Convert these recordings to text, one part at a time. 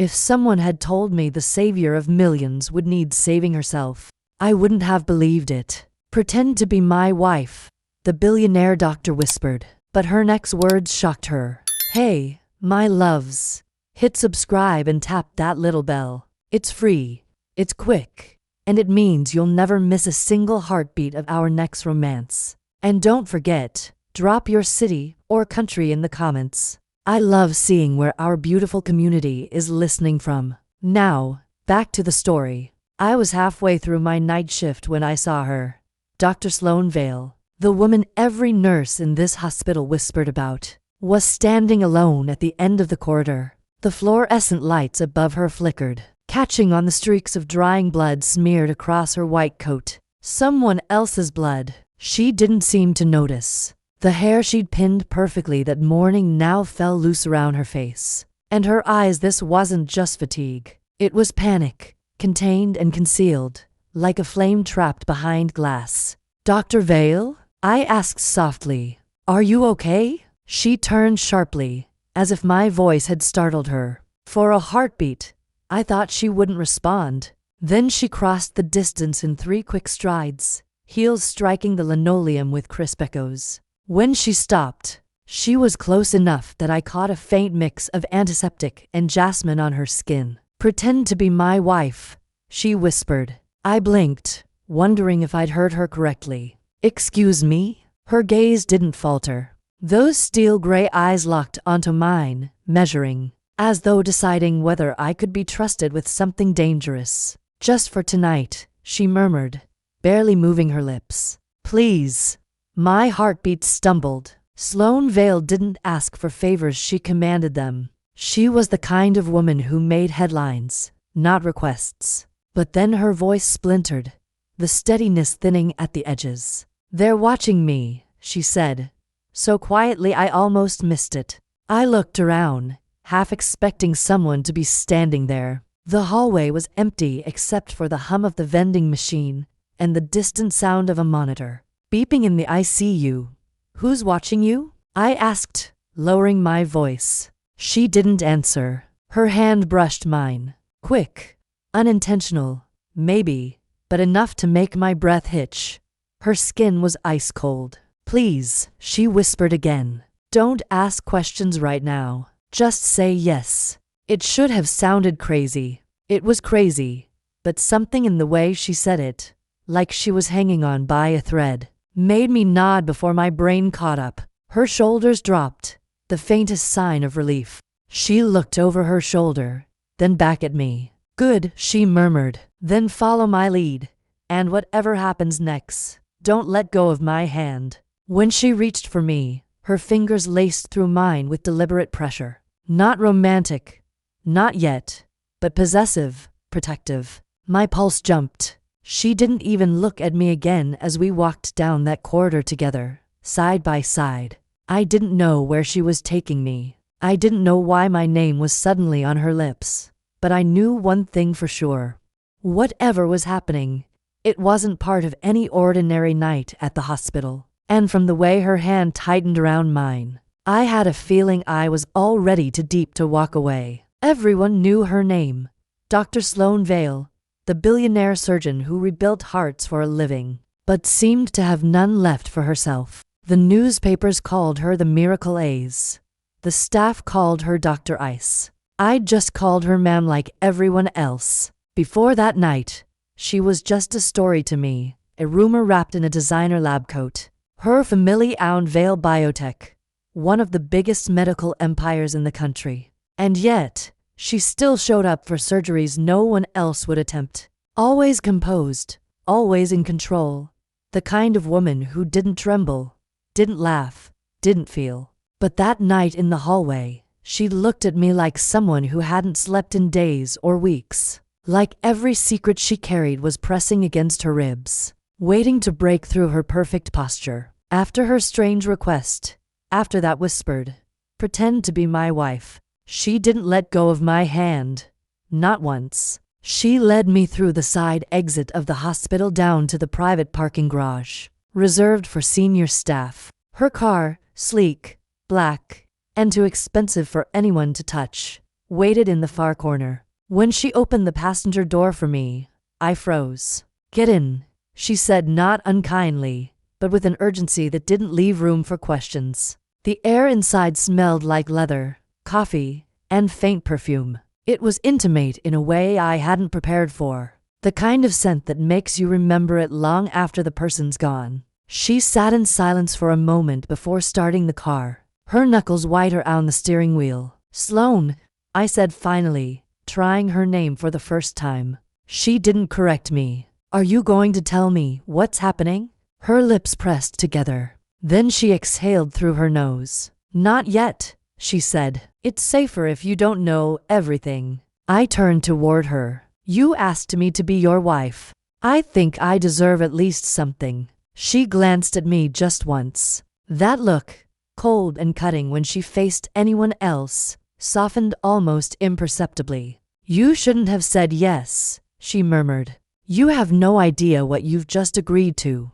If someone had told me the savior of millions would need saving herself, I wouldn't have believed it. Pretend to be my wife, the billionaire doctor whispered. But her next words shocked her. Hey, my loves. Hit subscribe and tap that little bell. It's free, it's quick, and it means you'll never miss a single heartbeat of our next romance. And don't forget, drop your city or country in the comments. I love seeing where our beautiful community is listening from. Now, back to the story. I was halfway through my night shift when I saw her. Dr. Sloane Vale, the woman every nurse in this hospital whispered about, was standing alone at the end of the corridor. The fluorescent lights above her flickered, catching on the streaks of drying blood smeared across her white coat. Someone else's blood. She didn't seem to notice. The hair she'd pinned perfectly that morning now fell loose around her face. And her eyes, this wasn't just fatigue. It was panic, contained and concealed, like a flame trapped behind glass. Dr. Vale? I asked softly. Are you okay? She turned sharply, as if my voice had startled her. For a heartbeat, I thought she wouldn't respond. Then she crossed the distance in 3 quick strides, heels striking the linoleum with crisp echoes. When she stopped, she was close enough that I caught a faint mix of antiseptic and jasmine on her skin. Pretend to be my wife, she whispered. I blinked, wondering if I'd heard her correctly. Excuse me? Her gaze didn't falter. Those steel-gray eyes locked onto mine, measuring, as though deciding whether I could be trusted with something dangerous. Just for tonight, she murmured, barely moving her lips. Please. My heartbeat stumbled. Sloane Vale didn't ask for favors, she commanded them. She was the kind of woman who made headlines, not requests. But then her voice splintered, the steadiness thinning at the edges. They're watching me, she said, so quietly I almost missed it. I looked around, half expecting someone to be standing there. The hallway was empty except for the hum of the vending machine and the distant sound of a monitor beeping in the ICU. Who's watching you? I asked, lowering my voice. She didn't answer. Her hand brushed mine. Quick. Unintentional, maybe, but enough to make my breath hitch. Her skin was ice cold. Please, she whispered again. Don't ask questions right now. Just say yes. It should have sounded crazy. It was crazy, but something in the way she said it, like she was hanging on by a thread, made me nod before my brain caught up. Her shoulders dropped, the faintest sign of relief. She looked over her shoulder, then back at me. Good, she murmured. Then follow my lead, and whatever happens next, don't let go of my hand. When she reached for me, her fingers laced through mine with deliberate pressure. Not romantic, not yet, but possessive, protective. My pulse jumped. She didn't even look at me again as we walked down that corridor together, side by side. I didn't know where she was taking me. I didn't know why my name was suddenly on her lips. But I knew one thing for sure. Whatever was happening, it wasn't part of any ordinary night at the hospital. And from the way her hand tightened around mine, I had a feeling I was all ready to walk away. Everyone knew her name. Dr. Sloane Vale, the billionaire surgeon who rebuilt hearts for a living, but seemed to have none left for herself. The newspapers called her the Miracle Ace. The staff called her Dr. Ice. I'd just called her ma'am like everyone else. Before that night, she was just a story to me, a rumor wrapped in a designer lab coat. Her family-owned Vale Biotech, one of the biggest medical empires in the country. And yet, she still showed up for surgeries no one else would attempt. Always composed, always in control. The kind of woman who didn't tremble, didn't laugh, didn't feel. But that night in the hallway, she looked at me like someone who hadn't slept in days or weeks. Like every secret she carried was pressing against her ribs, waiting to break through her perfect posture. After her strange request, after that whispered, "Pretend to be my wife," she didn't let go of my hand. Not once. She led me through the side exit of the hospital down to the private parking garage, reserved for senior staff. Her car, sleek, black, and too expensive for anyone to touch, waited in the far corner. When she opened the passenger door for me, I froze. "Get in," she said, not unkindly, but with an urgency that didn't leave room for questions. The air inside smelled like leather, coffee, and faint perfume. It was intimate in a way I hadn't prepared for. The kind of scent that makes you remember it long after the person's gone. She sat in silence for a moment before starting the car, her knuckles whiter on the steering wheel. "Sloane," I said finally, trying her name for the first time. She didn't correct me. "Are you going to tell me what's happening?" Her lips pressed together. Then she exhaled through her nose. "Not yet," she said. "It's safer if you don't know everything." I turned toward her. "You asked me to be your wife. I think I deserve at least something." She glanced at me just once. That look, cold and cutting when she faced anyone else, softened almost imperceptibly. "You shouldn't have said yes," she murmured. "You have no idea what you've just agreed to."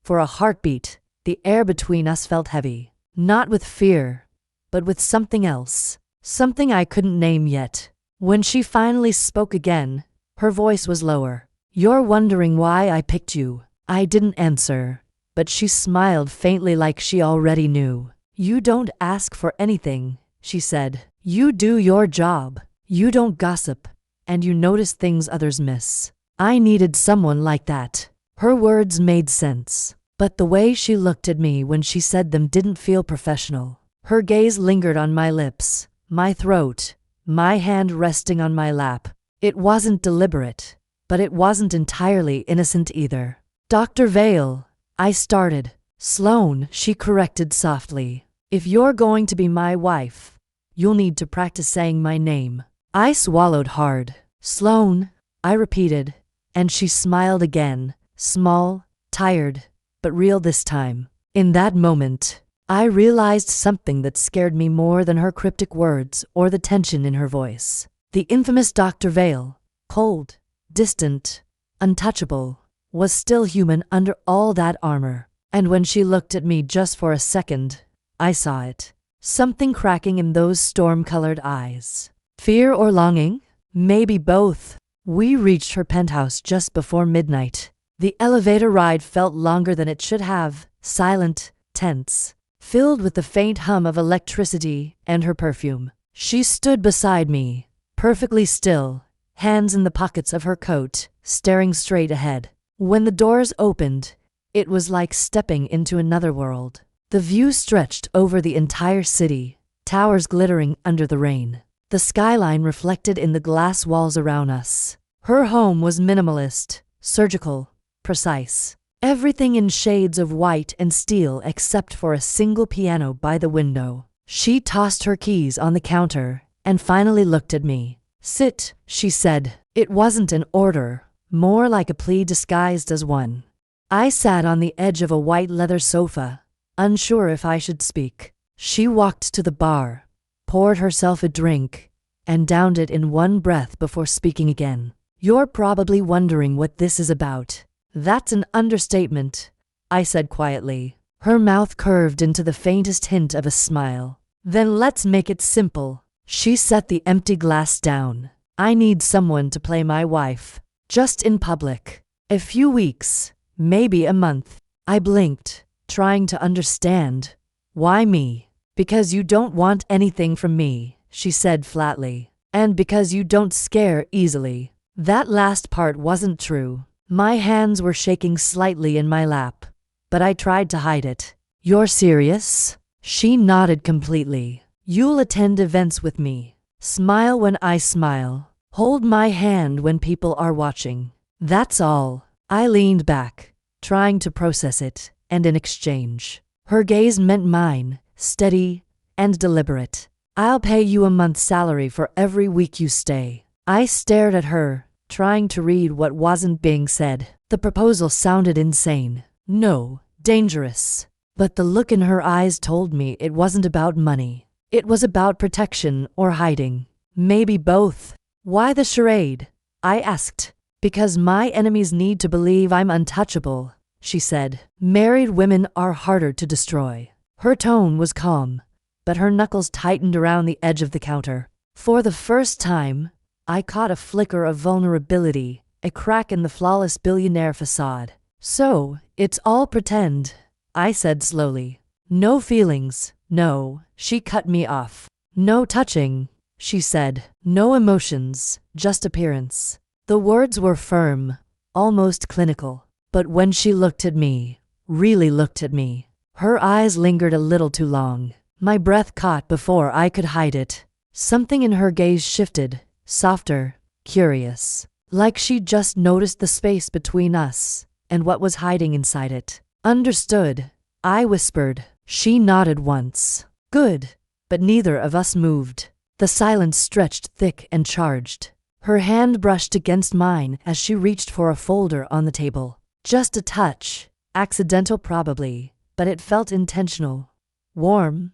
For a heartbeat, the air between us felt heavy. Not with fear, but with something else. Something I couldn't name yet. When she finally spoke again, her voice was lower. "You're wondering why I picked you." I didn't answer, but she smiled faintly like she already knew. "You don't ask for anything," she said. "You do your job. You don't gossip, and you notice things others miss." I needed someone like that. Her words made sense, but the way she looked at me when she said them didn't feel professional. Her gaze lingered on my lips, my throat, my hand resting on my lap. It wasn't deliberate, but it wasn't entirely innocent either. "Dr. Vale," I started. "Sloane," she corrected softly. "If you're going to be my wife, you'll need to practice saying my name." I swallowed hard. "Sloane," I repeated, and she smiled again, small, tired, but real this time. In that moment, I realized something that scared me more than her cryptic words or the tension in her voice. The infamous Dr. Vale, cold, distant, untouchable, was still human under all that armor. And when she looked at me just for a second, I saw it. Something cracking in those storm-colored eyes. Fear or longing? Maybe both. We reached her penthouse just before midnight. The elevator ride felt longer than it should have, silent, tense, filled with the faint hum of electricity and her perfume. She stood beside me, perfectly still, hands in the pockets of her coat, staring straight ahead. When the doors opened, it was like stepping into another world. The view stretched over the entire city, towers glittering under the rain. The skyline reflected in the glass walls around us. Her home was minimalist, surgical, precise. Everything in shades of white and steel except for a single piano by the window. She tossed her keys on the counter and finally looked at me. "Sit," she said. It wasn't an order, more like a plea disguised as one. I sat on the edge of a white leather sofa, unsure if I should speak. She walked to the bar, poured herself a drink, and downed it in one breath before speaking again. "You're probably wondering what this is about." "That's an understatement," I said quietly. Her mouth curved into the faintest hint of a smile. "Then let's make it simple." She set the empty glass down. "I need someone to play my wife. Just in public. A few weeks, maybe a month." I blinked, trying to understand. "Why me?" "Because you don't want anything from me," she said flatly. "And because you don't scare easily." That last part wasn't true. My hands were shaking slightly in my lap, but I tried to hide it. "You're serious?" She nodded completely. "You'll attend events with me. Smile when I smile. Hold my hand when people are watching. That's all." I leaned back, trying to process it, and in exchange, her gaze met mine, steady and deliberate. "I'll pay you a month's salary for every week you stay." I stared at her, trying to read what wasn't being said. The proposal sounded insane. No, dangerous. But the look in her eyes told me it wasn't about money. It was about protection or hiding. Maybe both. "Why the charade?" I asked. "Because my enemies need to believe I'm untouchable," she said. "Married women are harder to destroy." Her tone was calm, but her knuckles tightened around the edge of the counter. For the first time, I caught a flicker of vulnerability, a crack in the flawless billionaire facade. So, it's all pretend, I said slowly. No feelings, no, she cut me off. No touching, she said. No emotions, just appearance. The words were firm, almost clinical. But when she looked at me, really looked at me, her eyes lingered a little too long. My breath caught before I could hide it. Something in her gaze shifted, softer, curious, like she'd just noticed the space between us and what was hiding inside it. Understood, I whispered. She nodded once. Good. But neither of us moved. The silence stretched thick and charged. Her hand brushed against mine as she reached for a folder on the table. Just a touch, accidental probably, but it felt intentional, warm.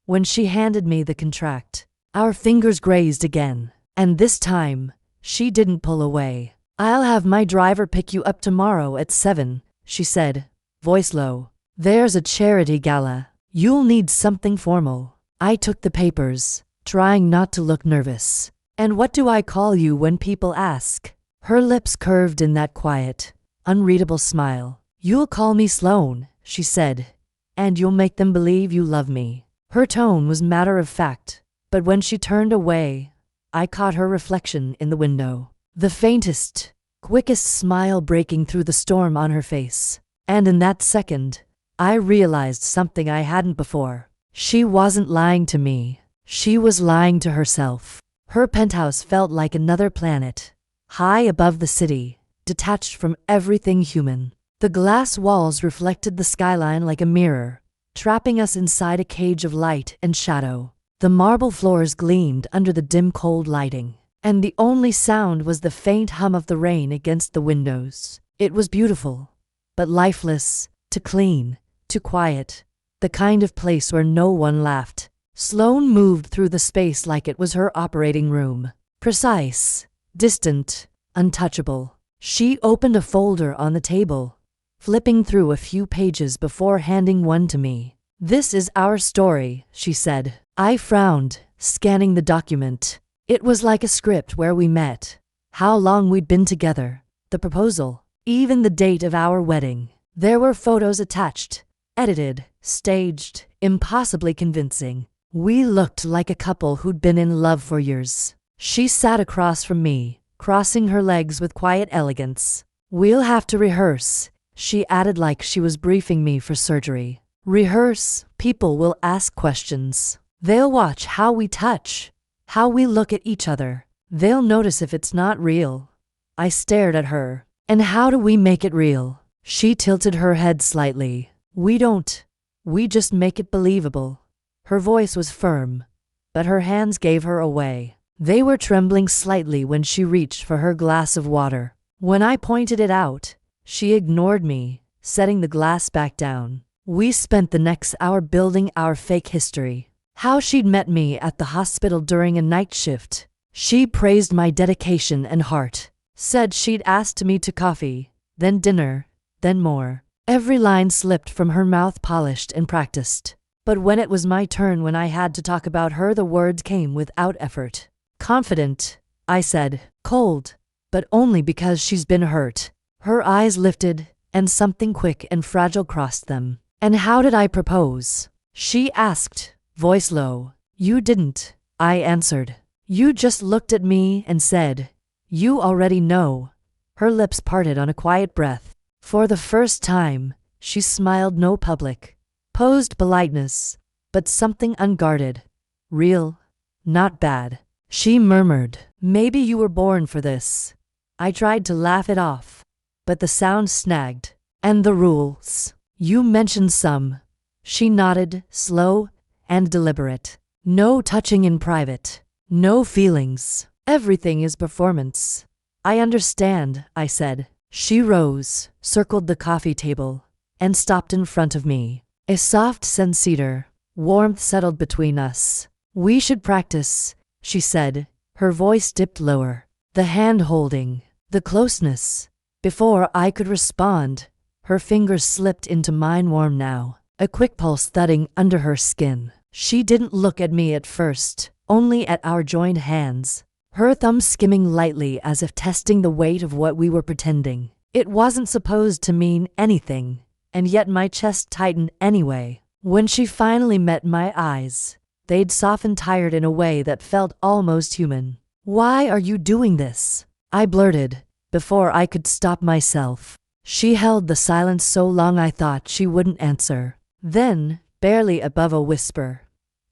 When she handed me the contract, our fingers grazed again, and this time, she didn't pull away. I'll have my driver pick you up tomorrow at 7, she said, voice low. There's a charity gala. You'll need something formal. I took the papers, trying not to look nervous. And what do I call you when people ask? Her lips curved in that quiet, unreadable smile. You'll call me Sloane, she said, and you'll make them believe you love me. Her tone was matter of fact, but when she turned away, I caught her reflection in the window. The faintest, quickest smile breaking through the storm on her face. And in that second, I realized something I hadn't before. She wasn't lying to me. She was lying to herself. Her penthouse felt like another planet, high above the city, detached from everything human. The glass walls reflected the skyline like a mirror, trapping us inside a cage of light and shadow. The marble floors gleamed under the dim cold lighting, and the only sound was the faint hum of the rain against the windows. It was beautiful, but lifeless, too clean, too quiet, the kind of place where no one laughed. Sloane moved through the space like it was her operating room. Precise, distant, untouchable. She opened a folder on the table, flipping through a few pages before handing one to me. This is our story, she said. I frowned, scanning the document. It was like a script where we met, how long we'd been together, the proposal, even the date of our wedding. There were photos attached, edited, staged, impossibly convincing. We looked like a couple who'd been in love for years. She sat across from me, crossing her legs with quiet elegance. We'll have to rehearse, she added like she was briefing me for surgery. Rehearse, people will ask questions. They'll watch how we touch, how we look at each other. They'll notice if it's not real. I stared at her. And how do we make it real? She tilted her head slightly. We don't. We just make it believable. Her voice was firm, but her hands gave her away. They were trembling slightly when she reached for her glass of water. When I pointed it out, she ignored me, setting the glass back down. We spent the next hour building our fake history. How she'd met me at the hospital during a night shift. She praised my dedication and heart. Said she'd asked me to coffee, then dinner, then more. Every line slipped from her mouth, polished and practiced. But when it was my turn, when I had to talk about her, the words came without effort. Confident, I said. Cold, but only because she's been hurt. Her eyes lifted, and something quick and fragile crossed them. And how did I propose? She asked, voice low. You didn't, I answered. You just looked at me and said, you already know. Her lips parted on a quiet breath. For the first time, she smiled. No public, posed politeness, but something unguarded. Real, not bad. She murmured, maybe you were born for this. I tried to laugh it off, but the sound snagged. And the rules? You mentioned some. She nodded, slow and deliberate. No touching in private. No feelings. Everything is performance. I understand, I said. She rose, circled the coffee table, and stopped in front of me. A soft scent cedar. Warmth settled between us. We should practice, she said. Her voice dipped lower. The hand-holding, the closeness. Before I could respond, her fingers slipped into mine, warm now. A quick pulse thudding under her skin. She didn't look at me at first, only at our joined hands, her thumb skimming lightly as if testing the weight of what we were pretending. It wasn't supposed to mean anything, and yet my chest tightened anyway. When she finally met my eyes, they'd softened tired in a way that felt almost human. "Why are you doing this?" I blurted, before I could stop myself. She held the silence so long I thought she wouldn't answer. Then, barely above a whisper,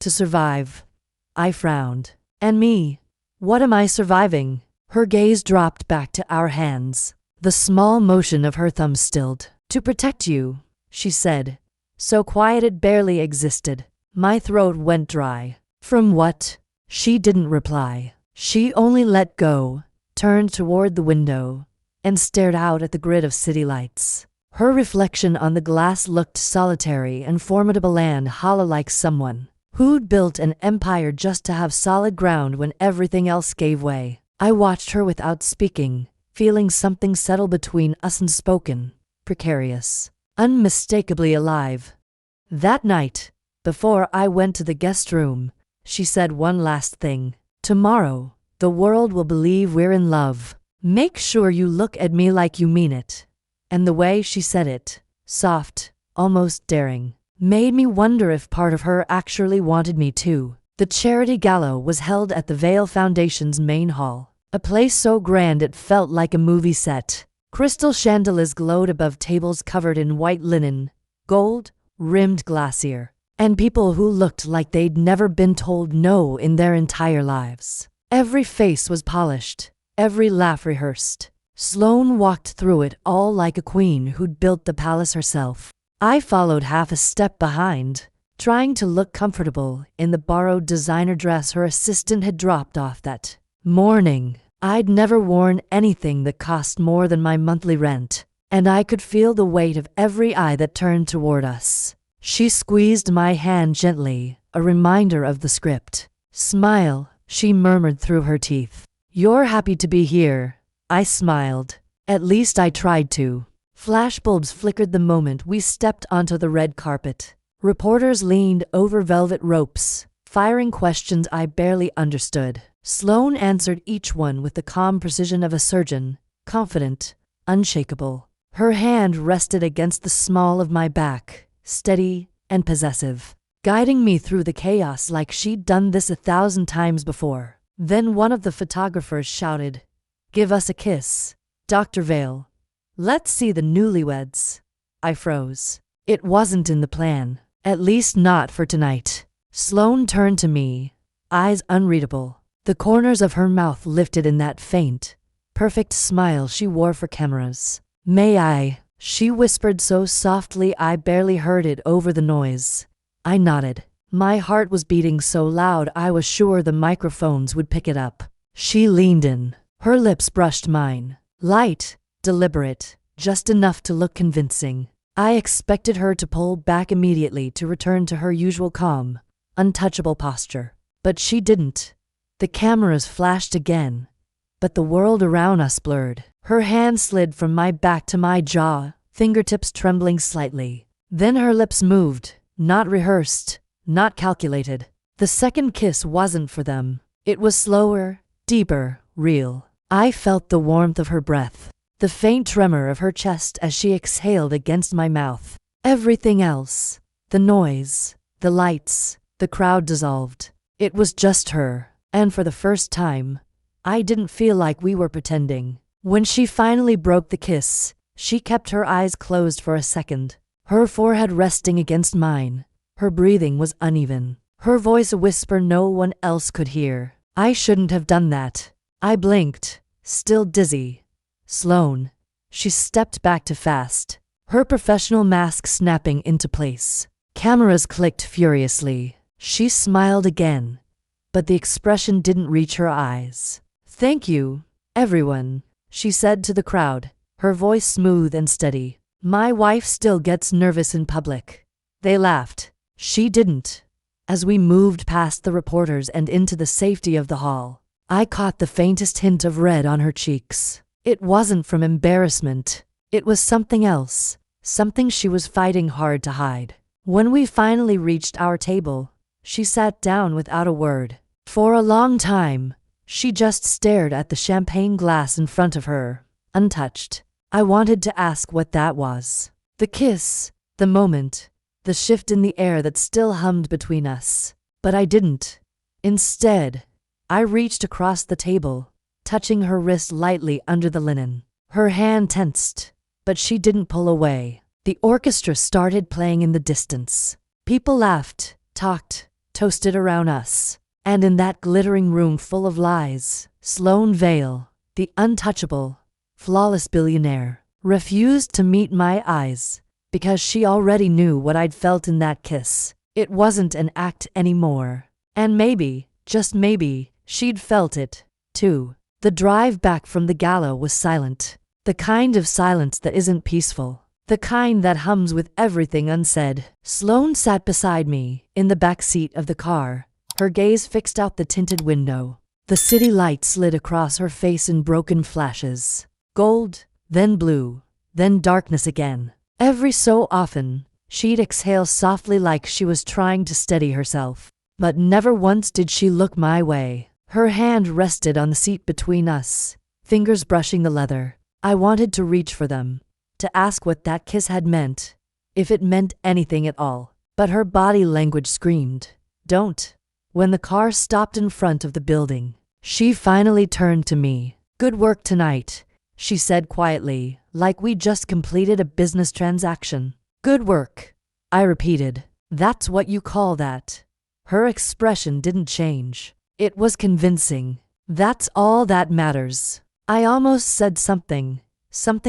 "To survive." I frowned. "And me? What am I surviving?" Her gaze dropped back to our hands. The small motion of her thumb stilled. "To protect you," she said, so quiet it barely existed. My throat went dry. "From what?" She didn't reply. She only let go, turned toward the window, and stared out at the grid of city lights. Her reflection on the glass looked solitary and formidable and hollow, like someone who'd built an empire just to have solid ground when everything else gave way. I watched her without speaking, feeling something settle between us, unspoken, precarious, unmistakably alive. That night, before I went to the guest room, she said one last thing. "Tomorrow, the world will believe we're in love. Make sure you look at me like you mean it." And the way she said it, soft, almost daring, made me wonder if part of her actually wanted me to. The charity gala was held at the Vale Foundation's main hall, a place so grand it felt like a movie set. Crystal chandeliers glowed above tables covered in white linen, gold-rimmed glacier, and people who looked like they'd never been told no in their entire lives. Every face was polished, every laugh rehearsed. Sloane walked through it all like a queen who'd built the palace herself. I followed half a step behind, trying to look comfortable in the borrowed designer dress her assistant had dropped off that morning. I'd never worn anything that cost more than my monthly rent, and I could feel the weight of every eye that turned toward us. She squeezed my hand gently, a reminder of the script. "Smile," she murmured through her teeth. "You're happy to be here." I smiled. At least I tried to. Flashbulbs flickered the moment we stepped onto the red carpet. Reporters leaned over velvet ropes, firing questions I barely understood. Sloane answered each one with the calm precision of a surgeon, confident, unshakable. Her hand rested against the small of my back, steady and possessive, guiding me through the chaos like she'd done this 1,000 times before. Then one of the photographers shouted, "Give us a kiss, Dr. Vale. Let's see the newlyweds." I froze. It wasn't in the plan, at least not for tonight. Sloane turned to me, eyes unreadable. The corners of her mouth lifted in that faint, perfect smile she wore for cameras. "May I?" she whispered so softly I barely heard it over the noise. I nodded. My heart was beating so loud I was sure the microphones would pick it up. She leaned in. Her lips brushed mine. Light, deliberate, just enough to look convincing. I expected her to pull back immediately to return to her usual calm, untouchable posture. But she didn't. The cameras flashed again, but the world around us blurred. Her hand slid from my back to my jaw, fingertips trembling slightly. Then her lips moved, not rehearsed, not calculated. The second kiss wasn't for them. It was slower, deeper, real. I felt the warmth of her breath, the faint tremor of her chest as she exhaled against my mouth. Everything else, the noise, the lights, the crowd dissolved. It was just her, and for the first time, I didn't feel like we were pretending. When she finally broke the kiss, she kept her eyes closed for a second, her forehead resting against mine. Her breathing was uneven, her voice a whisper no one else could hear. I shouldn't have done that. I blinked, still dizzy. "Sloane." She stepped back too fast, her professional mask snapping into place. Cameras clicked furiously. She smiled again, but the expression didn't reach her eyes. "Thank you, everyone," she said to the crowd, her voice smooth and steady. "My wife still gets nervous in public." They laughed. She didn't. As we moved past the reporters and into the safety of the hall, I caught the faintest hint of red on her cheeks. It wasn't from embarrassment. It was something else, something she was fighting hard to hide. When we finally reached our table, she sat down without a word. For a long time, she just stared at the champagne glass in front of her, untouched. I wanted to ask what that was. The kiss, the moment, the shift in the air that still hummed between us. But I didn't. Instead, I reached across the table, touching her wrist lightly under the linen. Her hand tensed, but she didn't pull away. The orchestra started playing in the distance. People laughed, talked, toasted around us. And in that glittering room full of lies, Sloane Vale, the untouchable, flawless billionaire, refused to meet my eyes because she already knew what I'd felt in that kiss. It wasn't an act anymore. And maybe, just maybe, she'd felt it, too. The drive back from the gala was silent. The kind of silence that isn't peaceful. The kind that hums with everything unsaid. Sloane sat beside me, in the back seat of the car, her gaze fixed out the tinted window. The city light slid across her face in broken flashes. Gold, then blue, then darkness again. Every so often, she'd exhale softly like she was trying to steady herself. But never once did she look my way. Her hand rested on the seat between us, fingers brushing the leather. I wanted to reach for them, to ask what that kiss had meant, if it meant anything at all. But her body language screamed, "Don't." When the car stopped in front of the building, she finally turned to me. "Good work tonight," she said quietly, like we just completed a business transaction. "Good work," I repeated. "That's what you call that?" Her expression didn't change. It was convincing. "That's all that matters." I almost said something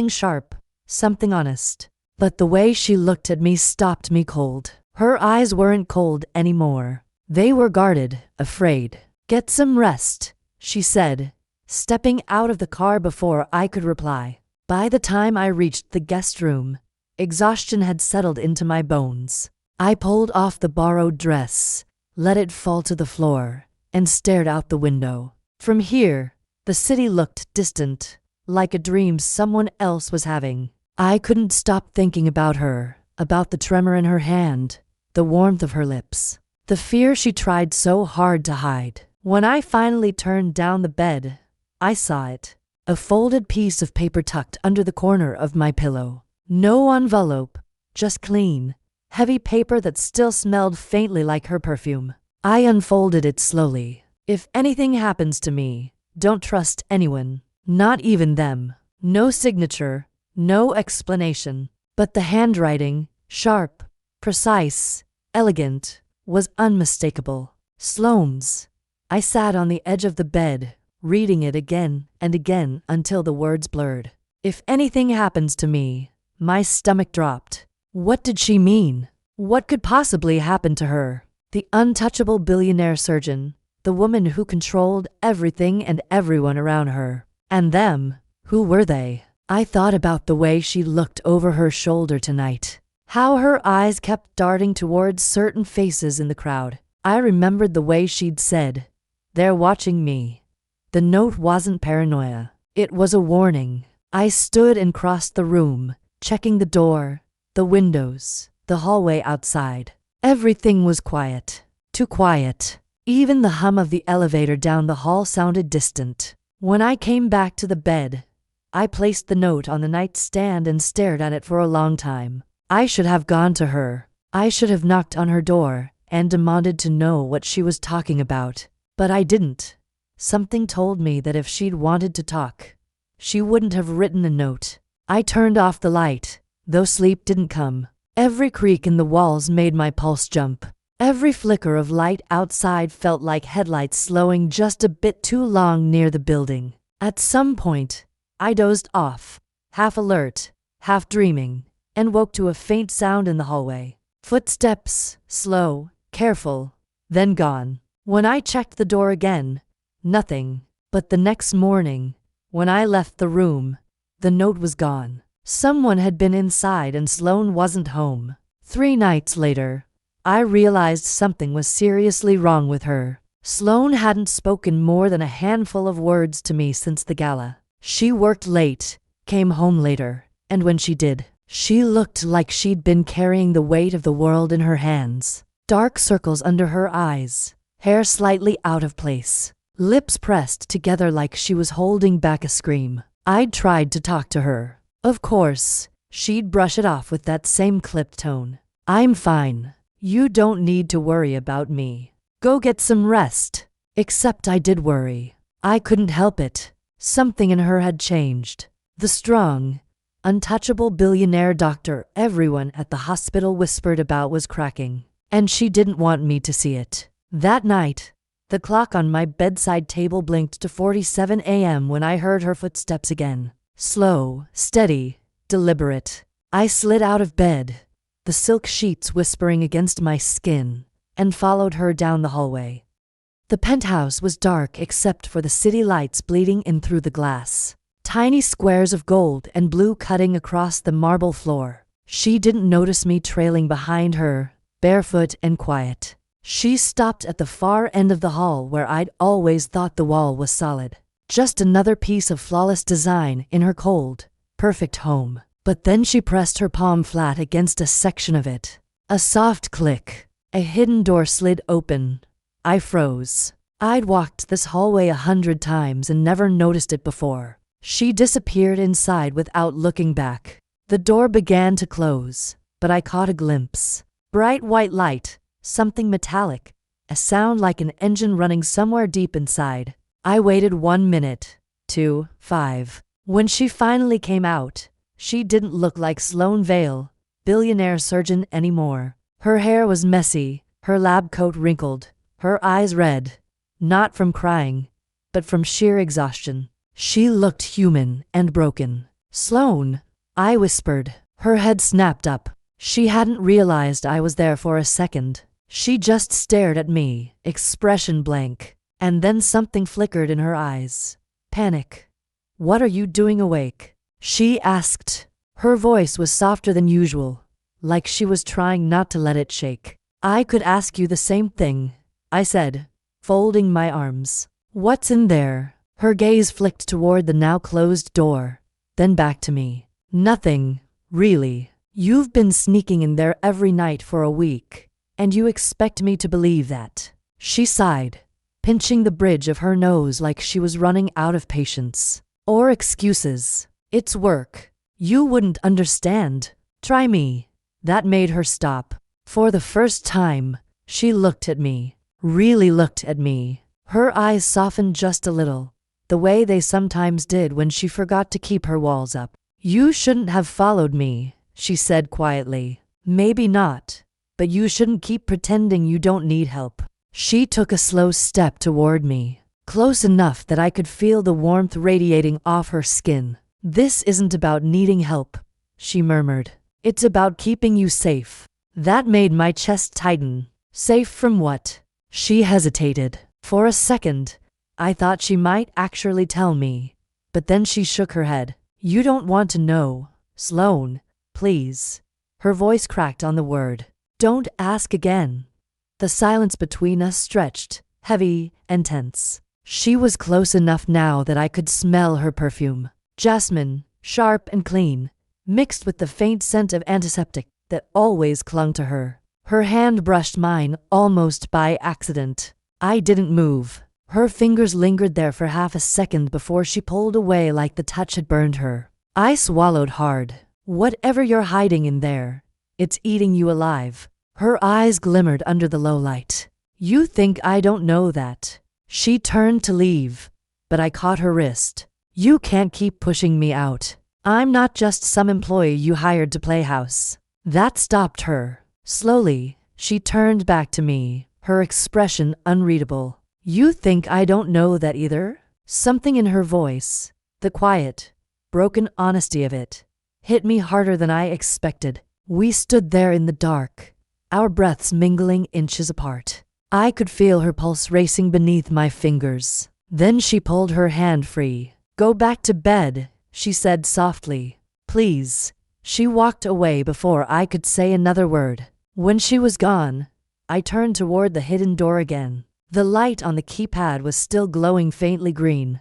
sharp, something honest. But the way she looked at me stopped me cold. Her eyes weren't cold anymore. They were guarded, afraid. "Get some rest," she said, stepping out of the car before I could reply. By the time I reached the guest room, exhaustion had settled into my bones. I pulled off the borrowed dress, let it fall to the floor, and stared out the window. From here, the city looked distant, like a dream someone else was having. I couldn't stop thinking about her, about the tremor in her hand, the warmth of her lips, the fear she tried so hard to hide. When I finally turned down the bed, I saw it. A folded piece of paper tucked under the corner of my pillow. No envelope, just clean, heavy paper that still smelled faintly like her perfume. I unfolded it slowly. "If anything happens to me, don't trust anyone, not even them." No signature, no explanation. But the handwriting, sharp, precise, elegant, was unmistakable. Sloane's. I sat on the edge of the bed, reading it again and again until the words blurred. "If anything happens to me," my stomach dropped. What did she mean? What could possibly happen to her? The untouchable billionaire surgeon, the woman who controlled everything and everyone around her. And them, who were they? I thought about the way she looked over her shoulder tonight. How her eyes kept darting towards certain faces in the crowd. I remembered the way she'd said, "They're watching me." The note wasn't paranoia. It was a warning. I stood and crossed the room, checking the door, the windows, the hallway outside. Everything was quiet. Too quiet. Even the hum of the elevator down the hall sounded distant. When I came back to the bed, I placed the note on the nightstand and stared at it for a long time. I should have gone to her. I should have knocked on her door and demanded to know what she was talking about. But I didn't. Something told me that if she'd wanted to talk, she wouldn't have written a note. I turned off the light, though sleep didn't come. Every creak in the walls made my pulse jump. Every flicker of light outside felt like headlights slowing just a bit too long near the building. At some point, I dozed off, half alert, half dreaming, and woke to a faint sound in the hallway. Footsteps, slow, careful, then gone. When I checked the door again, nothing. But the next morning, when I left the room, the note was gone. Someone had been inside and Sloane wasn't home. 3 nights later, I realized something was seriously wrong with her. Sloane hadn't spoken more than a handful of words to me since the gala. She worked late, came home later, and when she did, she looked like she'd been carrying the weight of the world in her hands. Dark circles under her eyes, hair slightly out of place, lips pressed together like she was holding back a scream. I'd tried to talk to her. Of course, she'd brush it off with that same clipped tone. "I'm fine. You don't need to worry about me. Go get some rest." Except I did worry. I couldn't help it. Something in her had changed. The strong, untouchable billionaire doctor everyone at the hospital whispered about was cracking, and she didn't want me to see it. That night, the clock on my bedside table blinked to 47 a.m. when I heard her footsteps again. Slow, steady, deliberate. I slid out of bed, the silk sheets whispering against my skin, and followed her down the hallway. The penthouse was dark except for the city lights bleeding in through the glass. Tiny squares of gold and blue cutting across the marble floor. She didn't notice me trailing behind her, barefoot and quiet. She stopped at the far end of the hall where I'd always thought the wall was solid. Just another piece of flawless design in her cold, perfect home. But then she pressed her palm flat against a section of it. A soft click. A hidden door slid open. I froze. I'd walked this hallway 100 times and never noticed it before. She disappeared inside without looking back. The door began to close, but I caught a glimpse. Bright white light, something metallic, a sound like an engine running somewhere deep inside. I waited 1 minute, 2, 5. When she finally came out, she didn't look like Sloane Vale, billionaire surgeon anymore. Her hair was messy, her lab coat wrinkled, her eyes red, not from crying, but from sheer exhaustion. She looked human and broken. "Sloane," I whispered. Her head snapped up. She hadn't realized I was there for a second. She just stared at me, expression blank, and then something flickered in her eyes. Panic. "What are you doing awake?" she asked. Her voice was softer than usual, like she was trying not to let it shake. "I could ask you the same thing," I said, folding my arms. "What's in there?" Her gaze flicked toward the now closed door, then back to me. "Nothing, really. You've been sneaking in there every night for a week, and you expect me to believe that?" She sighed, pinching the bridge of her nose like she was running out of patience. "Or excuses. It's work. You wouldn't understand. Try me." That made her stop. For the first time, she looked at me. Really looked at me. Her eyes softened just a little, the way they sometimes did when she forgot to keep her walls up. "You shouldn't have followed me," she said quietly. "Maybe not, but you shouldn't keep pretending you don't need help." She took a slow step toward me, close enough that I could feel the warmth radiating off her skin. "This isn't about needing help," she murmured. "It's about keeping you safe." That made my chest tighten. Safe from what? She hesitated. For a second, I thought she might actually tell me, but then she shook her head. "You don't want to know, Sloane, please." Her voice cracked on the word. "Don't ask again." The silence between us stretched, heavy and tense. She was close enough now that I could smell her perfume. Jasmine, sharp and clean, mixed with the faint scent of antiseptic that always clung to her. Her hand brushed mine almost by accident. I didn't move. Her fingers lingered there for half a second before she pulled away like the touch had burned her. I swallowed hard. "Whatever you're hiding in there, it's eating you alive." Her eyes glimmered under the low light. "You think I don't know that?" She turned to leave, but I caught her wrist. "You can't keep pushing me out. I'm not just some employee you hired to play house." That stopped her. Slowly, she turned back to me, her expression unreadable. "You think I don't know that either?" Something in her voice, the quiet, broken honesty of it, hit me harder than I expected. We stood there in the dark, our breaths mingling inches apart. I could feel her pulse racing beneath my fingers. Then she pulled her hand free. "Go back to bed," she said softly. "Please." She walked away before I could say another word. When she was gone, I turned toward the hidden door again. The light on the keypad was still glowing faintly green.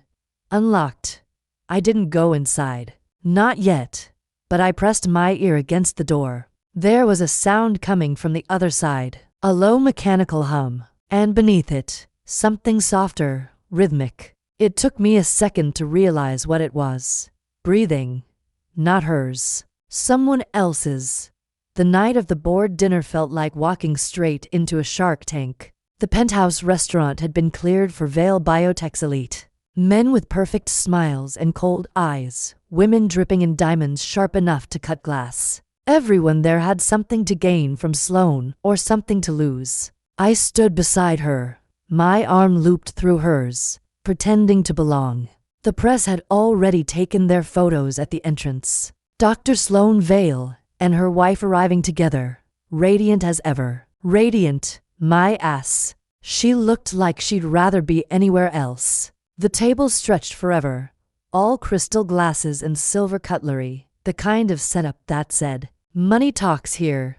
Unlocked. I didn't go inside. Not yet. But I pressed my ear against the door. There was a sound coming from the other side. A low mechanical hum. And beneath it, something softer, rhythmic. It took me a second to realize what it was. Breathing. Not hers. Someone else's. The night of the board dinner felt like walking straight into a shark tank. The penthouse restaurant had been cleared for Vale Biotech's elite. Men with perfect smiles and cold eyes, women dripping in diamonds sharp enough to cut glass. Everyone there had something to gain from Sloane or something to lose. I stood beside her, my arm looped through hers, pretending to belong. The press had already taken their photos at the entrance. Dr. Sloane Vale and her wife arriving together, radiant as ever. Radiant, my ass. She looked like she'd rather be anywhere else. The table stretched forever, all crystal glasses and silver cutlery, the kind of setup that said, "Money talks here."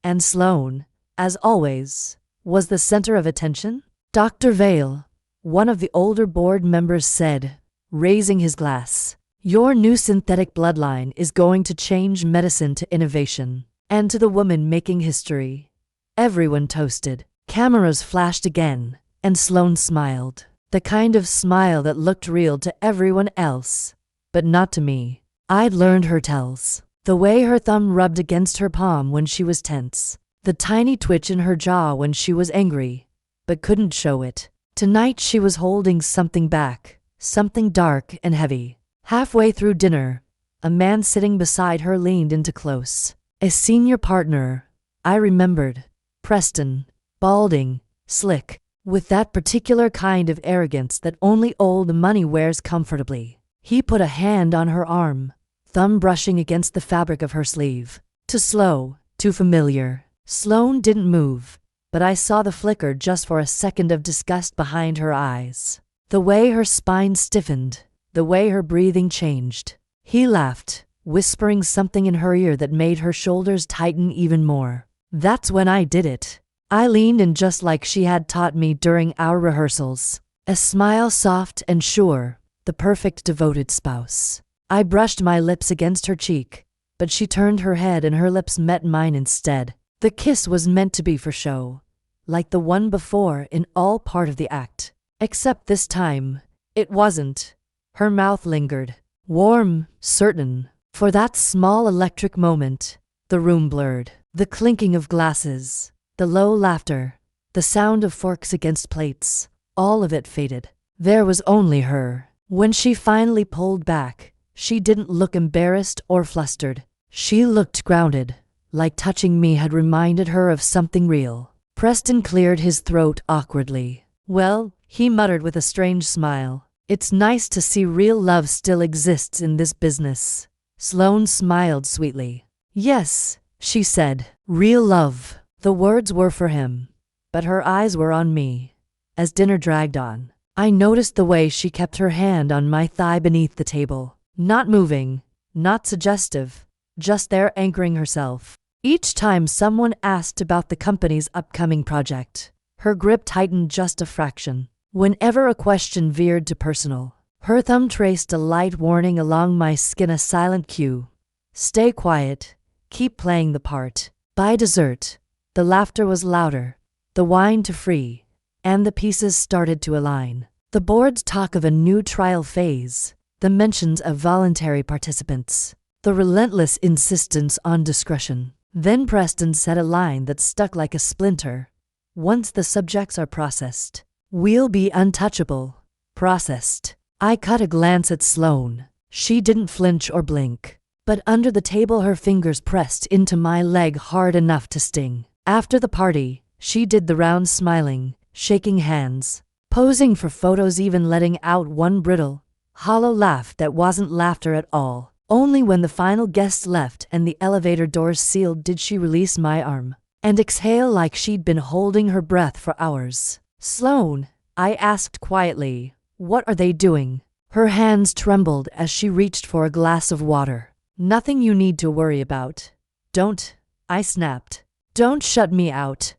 And Sloane, as always, was the center of attention. Dr. Vale, one of the older board members, said, raising his glass, "Your new synthetic bloodline is going to change medicine to innovation." And to the woman making history, everyone toasted. Cameras flashed again, and Sloane smiled. The kind of smile that looked real to everyone else, but not to me. I'd learned her tells. The way her thumb rubbed against her palm when she was tense. The tiny twitch in her jaw when she was angry, but couldn't show it. Tonight she was holding something back, something dark and heavy. Halfway through dinner, a man sitting beside her leaned into close. A senior partner, I remembered. Preston, balding, slick, with that particular kind of arrogance that only old money wears comfortably. He put a hand on her arm, thumb brushing against the fabric of her sleeve. Too slow, too familiar. Sloane didn't move, but I saw the flicker just for a second of disgust behind her eyes. The way her spine stiffened, the way her breathing changed. He laughed, whispering something in her ear that made her shoulders tighten even more. That's when I did it. I leaned in just like she had taught me during our rehearsals. A smile soft and sure, the perfect devoted spouse. I brushed my lips against her cheek, but she turned her head and her lips met mine instead. The kiss was meant to be for show, like the one before in all part of the act. Except this time, it wasn't. Her mouth lingered, warm, certain. For that small electric moment, the room blurred. The clinking of glasses, the low laughter, the sound of forks against plates, all of it faded. There was only her. When she finally pulled back, she didn't look embarrassed or flustered. She looked grounded, like touching me had reminded her of something real. Preston cleared his throat awkwardly. "Well," he muttered with a strange smile, "it's nice to see real love still exists in this business." Sloane smiled sweetly. "Yes," she said, "real love." The words were for him, but her eyes were on me. As dinner dragged on, I noticed the way she kept her hand on my thigh beneath the table. Not moving, not suggestive, just there anchoring herself. Each time someone asked about the company's upcoming project, her grip tightened just a fraction. Whenever a question veered to personal, her thumb traced a light warning along my skin, a silent cue. Stay quiet. Keep playing the part. By dessert, the laughter was louder, the wine to free, and the pieces started to align. The board's talk of a new trial phase, the mentions of voluntary participants, the relentless insistence on discretion. Then Preston said a line that stuck like a splinter. "Once the subjects are processed, we'll be untouchable." Processed. I caught a glance at Sloane. She didn't flinch or blink, but under the table her fingers pressed into my leg hard enough to sting. After the party, she did the rounds smiling, shaking hands, posing for photos, even letting out one brittle, hollow laugh that wasn't laughter at all. Only when the final guests left and the elevator doors sealed did she release my arm and exhale like she'd been holding her breath for hours. "Sloane," I asked quietly, "what are they doing?" Her hands trembled as she reached for a glass of water. "Nothing you need to worry about." "Don't," I snapped. "Don't shut me out."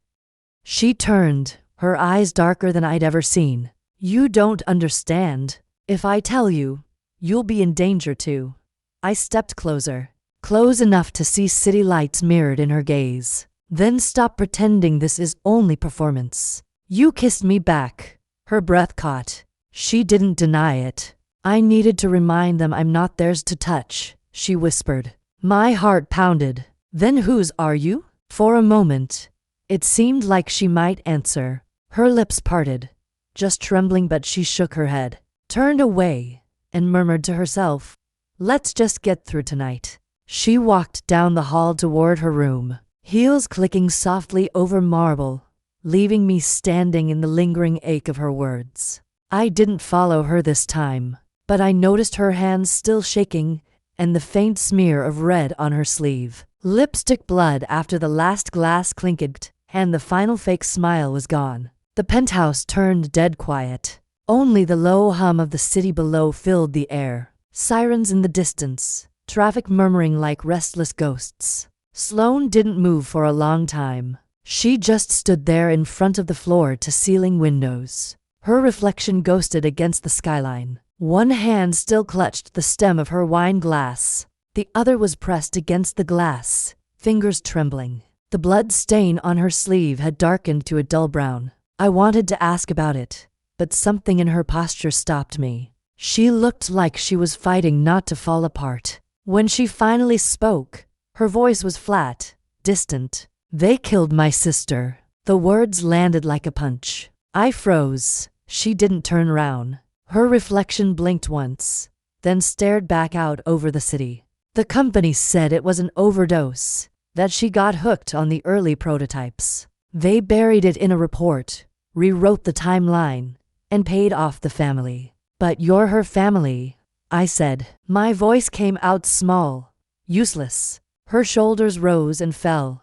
She turned, her eyes darker than I'd ever seen. "You don't understand. If I tell you, you'll be in danger too." I stepped closer, close enough to see city lights mirrored in her gaze. "Then stop pretending this is only performance. You kissed me back. Her breath caught. She didn't deny it. I needed to remind them I'm not theirs to touch, she whispered. My heart pounded. Then whose are you? For a moment, it seemed like she might answer. Her lips parted, just trembling, but she shook her head, turned away, and murmured to herself, let's just get through tonight. She walked down the hall toward her room, heels clicking softly over marble, leaving me standing in the lingering ache of her words. I didn't follow her this time, but I noticed her hands still shaking and the faint smear of red on her sleeve. Lipstick blood after the last glass clinked, and the final fake smile was gone. The penthouse turned dead quiet. Only the low hum of the city below filled the air. Sirens in the distance, traffic murmuring like restless ghosts. Sloane didn't move for a long time. She just stood there in front of the floor-to-ceiling windows. Her reflection ghosted against the skyline. One hand still clutched the stem of her wine glass. The other was pressed against the glass, fingers trembling. The blood stain on her sleeve had darkened to a dull brown. I wanted to ask about it, but something in her posture stopped me. She looked like she was fighting not to fall apart. When she finally spoke, her voice was flat, distant. They killed my sister. The words landed like a punch. I froze. She didn't turn round. Her reflection blinked once, then stared back out over the city. The company said it was an overdose, that she got hooked on the early prototypes. They buried it in a report, rewrote the timeline, and paid off the family. But you're her family, I said. My voice came out small, useless. Her shoulders rose and fell.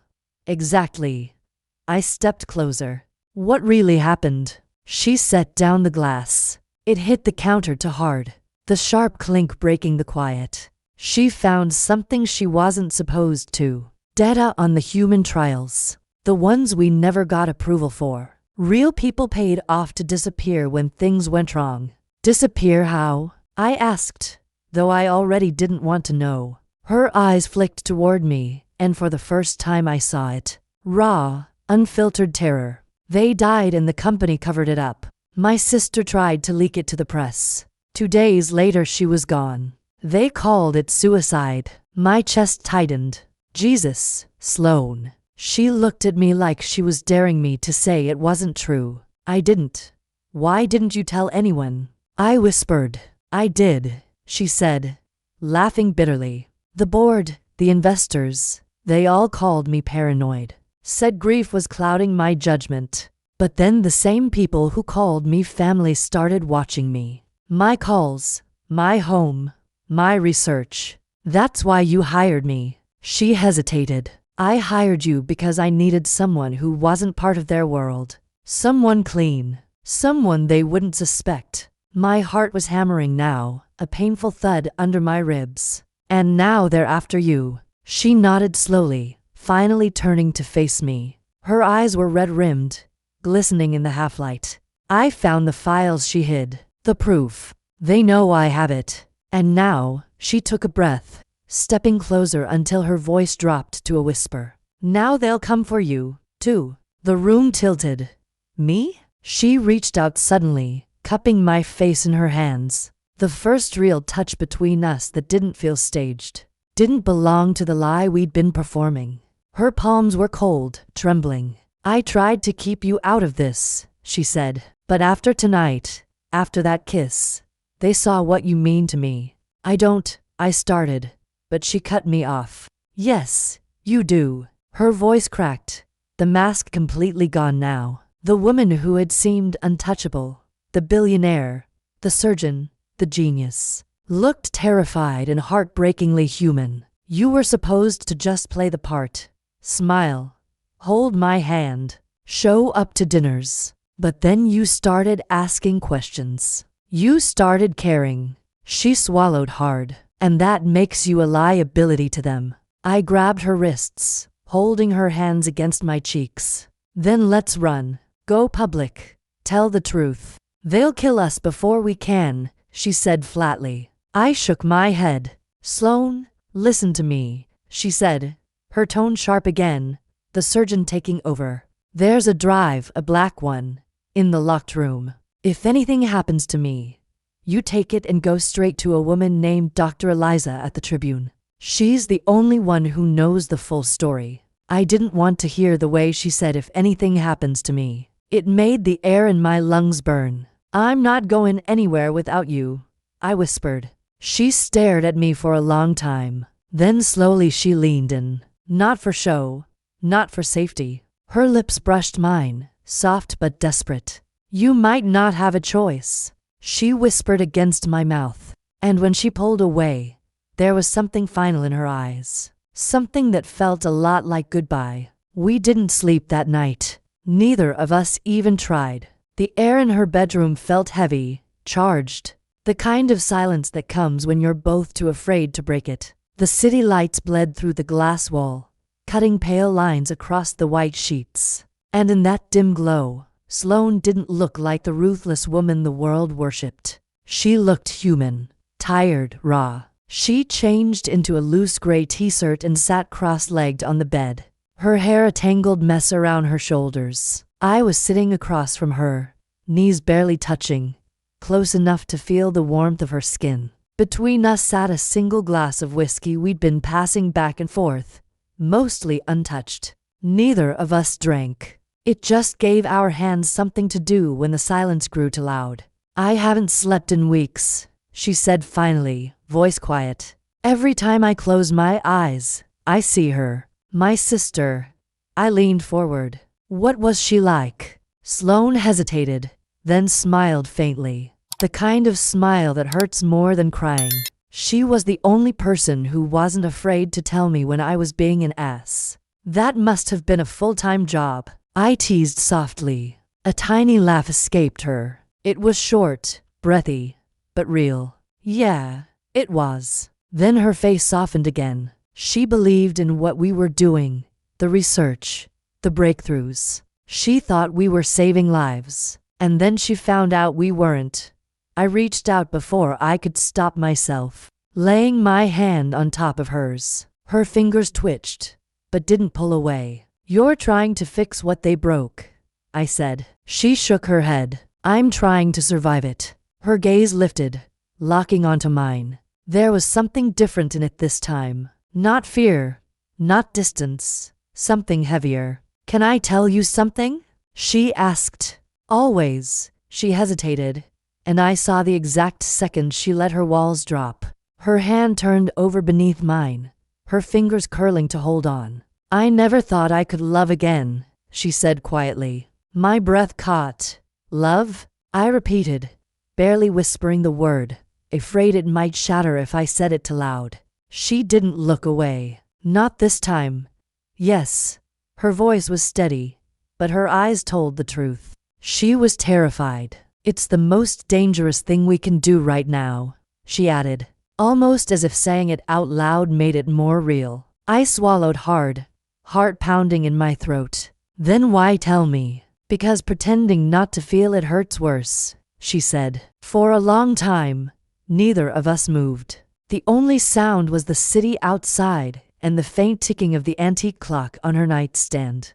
Exactly. I stepped closer. What really happened? She set down the glass. It hit the counter too hard, the sharp clink breaking the quiet. She found something she wasn't supposed to. Data on the human trials. The ones we never got approval for. Real people paid off to disappear when things went wrong. Disappear how? I asked, though I already didn't want to know. Her eyes flicked toward me, and for the first time I saw it. Raw, unfiltered terror. They died and the company covered it up. My sister tried to leak it to the press. 2 days later she was gone. They called it suicide. My chest tightened. Jesus, Sloane. She looked at me like she was daring me to say it wasn't true. I didn't. Why didn't you tell anyone? I whispered. I did, she said, laughing bitterly. The board, the investors, they all called me paranoid. Said grief was clouding my judgment. But then the same people who called me family started watching me. My calls, my home, my research. That's why you hired me. She hesitated. I hired you because I needed someone who wasn't part of their world. Someone clean. Someone they wouldn't suspect. My heart was hammering now, a painful thud under my ribs. And now they're after you. She nodded slowly, finally turning to face me. Her eyes were red-rimmed, glistening in the half-light. I found the files she hid, the proof. They know I have it. And now, she took a breath, stepping closer until her voice dropped to a whisper. Now they'll come for you, too. The room tilted. Me? She reached out suddenly, cupping my face in her hands. The first real touch between us that didn't feel staged. Didn't belong to the lie we'd been performing. Her palms were cold, trembling. I tried to keep you out of this, she said. But after tonight, after that kiss, they saw what you mean to me. I started, but she cut me off. Yes, you do. Her voice cracked, the mask completely gone now. The woman who had seemed untouchable, the billionaire, the surgeon, the genius, looked terrified and heartbreakingly human. You were supposed to just play the part, smile, hold my hand, show up to dinners. But then you started asking questions. You started caring. She swallowed hard. And that makes you a liability to them. I grabbed her wrists, holding her hands against my cheeks. Then let's run. Go public. Tell the truth. They'll kill us before we can, she said flatly. I shook my head. Sloane, listen to me, she said, her tone sharp again, the surgeon taking over. There's a drive, a black one. in the locked room. If anything happens to me, you take it and go straight to a woman named Dr. Eliza at the Tribune. She's the only one who knows the full story. I didn't want to hear the way she said if anything happens to me. It made the air in my lungs burn. I'm not going anywhere without you, I whispered. She stared at me for a long time. Then slowly she leaned in. Not for show, not for safety. Her lips brushed mine, soft but desperate. You might not have a choice, she whispered against my mouth. And when she pulled away, there was something final in her eyes. Something that felt a lot like goodbye. We didn't sleep that night. Neither of us even tried. The air in her bedroom felt heavy, charged. The kind of silence that comes when you're both too afraid to break it. The city lights bled through the glass wall, cutting pale lines across the white sheets. And in that dim glow, Sloane didn't look like the ruthless woman the world worshipped. She looked human, tired, raw. She changed into a loose gray t-shirt and sat cross-legged on the bed, her hair a tangled mess around her shoulders. I was sitting across from her, knees barely touching, close enough to feel the warmth of her skin. Between us sat a single glass of whiskey we'd been passing back and forth, mostly untouched. Neither of us drank. It just gave our hands something to do when the silence grew too loud. I haven't slept in weeks, she said finally, voice quiet. Every time I close my eyes, I see her. My sister. I leaned forward. What was she like? Sloane hesitated, then smiled faintly. The kind of smile that hurts more than crying. She was the only person who wasn't afraid to tell me when I was being an ass. That must have been a full-time job. I teased softly. A tiny laugh escaped her. It was short, breathy, but real. Yeah, it was. Then her face softened again. She believed in what we were doing, the research, the breakthroughs. She thought we were saving lives. And then she found out we weren't. I reached out before I could stop myself, laying my hand on top of hers. Her fingers twitched, but didn't pull away. You're trying to fix what they broke, I said. She shook her head. I'm trying to survive it. Her gaze lifted, locking onto mine. There was something different in it this time. Not fear, not distance, something heavier. Can I tell you something? She asked. Always. She hesitated, and I saw the exact second she let her walls drop. Her hand turned over beneath mine, her fingers curling to hold on. I never thought I could love again, she said quietly. My breath caught. Love? I repeated, barely whispering the word, afraid it might shatter if I said it too loud. She didn't look away. Not this time. Yes. Her voice was steady, but her eyes told the truth. She was terrified. It's the most dangerous thing we can do right now, she added, almost as if saying it out loud made it more real. I swallowed hard, heart pounding in my throat. Then why tell me? Because pretending not to feel it hurts worse, she said. For a long time, neither of us moved. The only sound was the city outside and the faint ticking of the antique clock on her nightstand.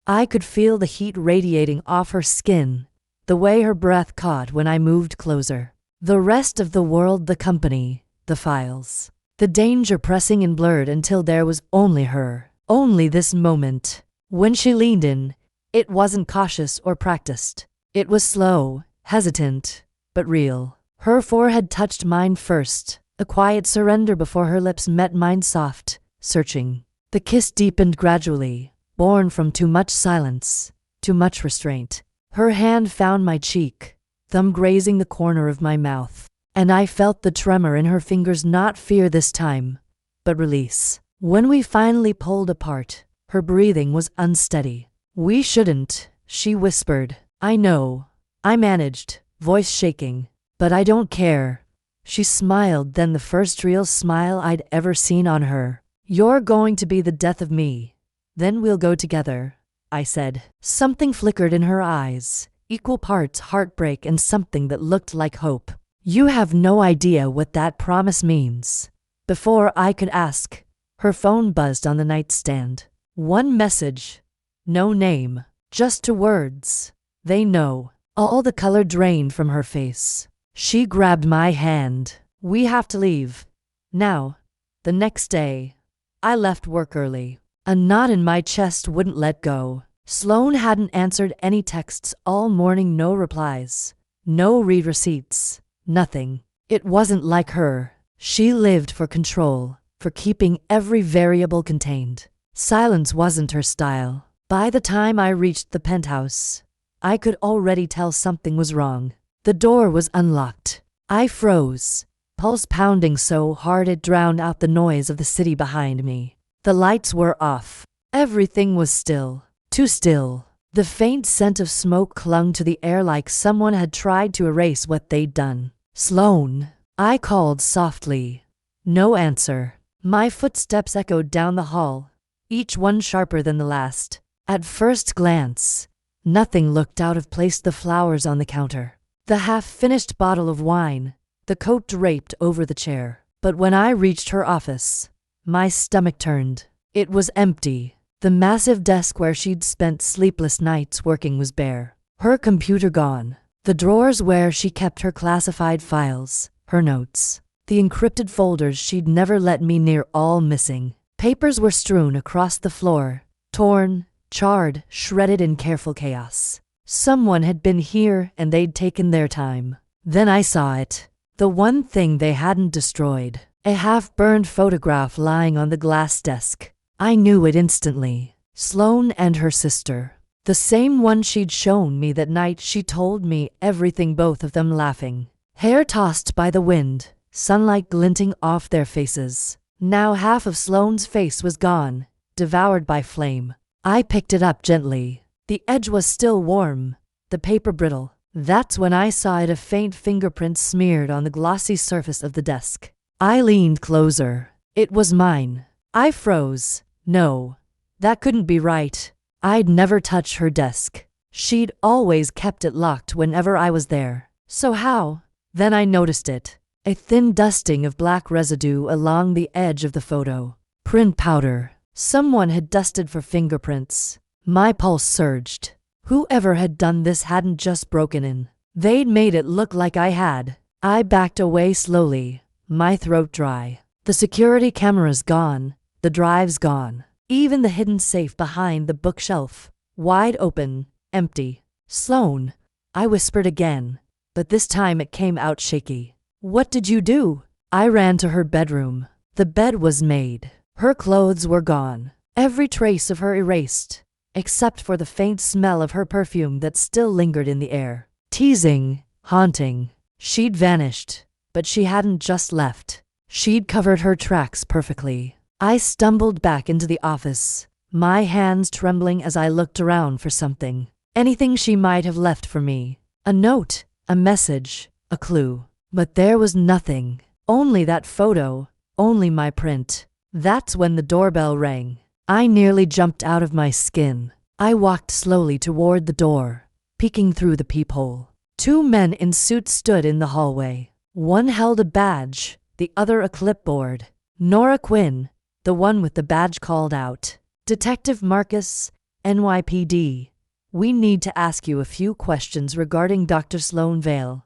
I could feel the heat radiating off her skin, the way her breath caught when I moved closer. The rest of the world, the company, the files. The danger pressing in blurred until there was only her. Only this moment. When she leaned in, it wasn't cautious or practiced. It was slow, hesitant, but real. Her forehead touched mine first, a quiet surrender before her lips met mine, soft, searching. The kiss deepened gradually, born from too much silence, too much restraint. Her hand found my cheek, thumb grazing the corner of my mouth, and I felt the tremor in her fingers, not fear this time, but release. When we finally pulled apart, her breathing was unsteady. We shouldn't, she whispered. I know. I managed, voice shaking. But I don't care. She smiled, then the first real smile I'd ever seen on her. You're going to be the death of me. Then we'll go together, I said. Something flickered in her eyes, equal parts heartbreak and something that looked like hope. You have no idea what that promise means. Before I could ask, her phone buzzed on the nightstand. One message. No name, just 2 words. They know. All the color drained from her face. She grabbed my hand. We have to leave. Now. The next day, I left work early. A knot in my chest wouldn't let go. Sloane hadn't answered any texts all morning, no replies. No read receipts. Nothing. It wasn't like her. She lived for control, for keeping every variable contained. Silence wasn't her style. By the time I reached the penthouse, I could already tell something was wrong. The door was unlocked. I froze, pulse pounding so hard it drowned out the noise of the city behind me. The lights were off. Everything was still. Too still. The faint scent of smoke clung to the air like someone had tried to erase what they'd done. Sloane, I called softly. No answer. My footsteps echoed down the hall, each one sharper than the last. At first glance, nothing looked out of place. The flowers on the counter, the half-finished bottle of wine, the coat draped over the chair. But when I reached her office, my stomach turned. It was empty. The massive desk where she'd spent sleepless nights working was bare. Her computer gone. The drawers where she kept her classified files, her notes, the encrypted folders she'd never let me near, all missing. Papers were strewn across the floor, torn, charred, shredded in careful chaos. Someone had been here and they'd taken their time. Then I saw it. The one thing they hadn't destroyed. A half-burned photograph lying on the glass desk. I knew it instantly. Sloane and her sister. The same one she'd shown me that night she told me everything, both of them laughing. Hair tossed by the wind, sunlight glinting off their faces. Now half of Sloane's face was gone, devoured by flame. I picked it up gently. The edge was still warm, the paper brittle. That's when I saw it, a faint fingerprint smeared on the glossy surface of the desk. I leaned closer. It was mine. I froze. No, that couldn't be right. I'd never touched her desk. She'd always kept it locked whenever I was there. So how? Then I noticed it. A thin dusting of black residue along the edge of the photo. Print powder. Someone had dusted for fingerprints. My pulse surged. Whoever had done this hadn't just broken in. They'd made it look like I had. I backed away slowly, my throat dry. The security camera's gone. The drive's gone. Even the hidden safe behind the bookshelf. Wide open, empty. Sloane, I whispered again, but this time it came out shaky. What did you do? I ran to her bedroom. The bed was made. Her clothes were gone. Every trace of her erased, except for the faint smell of her perfume that still lingered in the air. Teasing, haunting. She'd vanished, but she hadn't just left. She'd covered her tracks perfectly. I stumbled back into the office, my hands trembling as I looked around for something. Anything she might have left for me. A note, a message, a clue. But there was nothing. Only that photo, only my print. That's when the doorbell rang. I nearly jumped out of my skin. I walked slowly toward the door, peeking through the peephole. Two men in suits stood in the hallway. One held a badge, the other a clipboard. Nora Quinn, the one with the badge, called out, "Detective Marcus, NYPD. We need to ask you a few questions regarding Dr. Sloane Vale."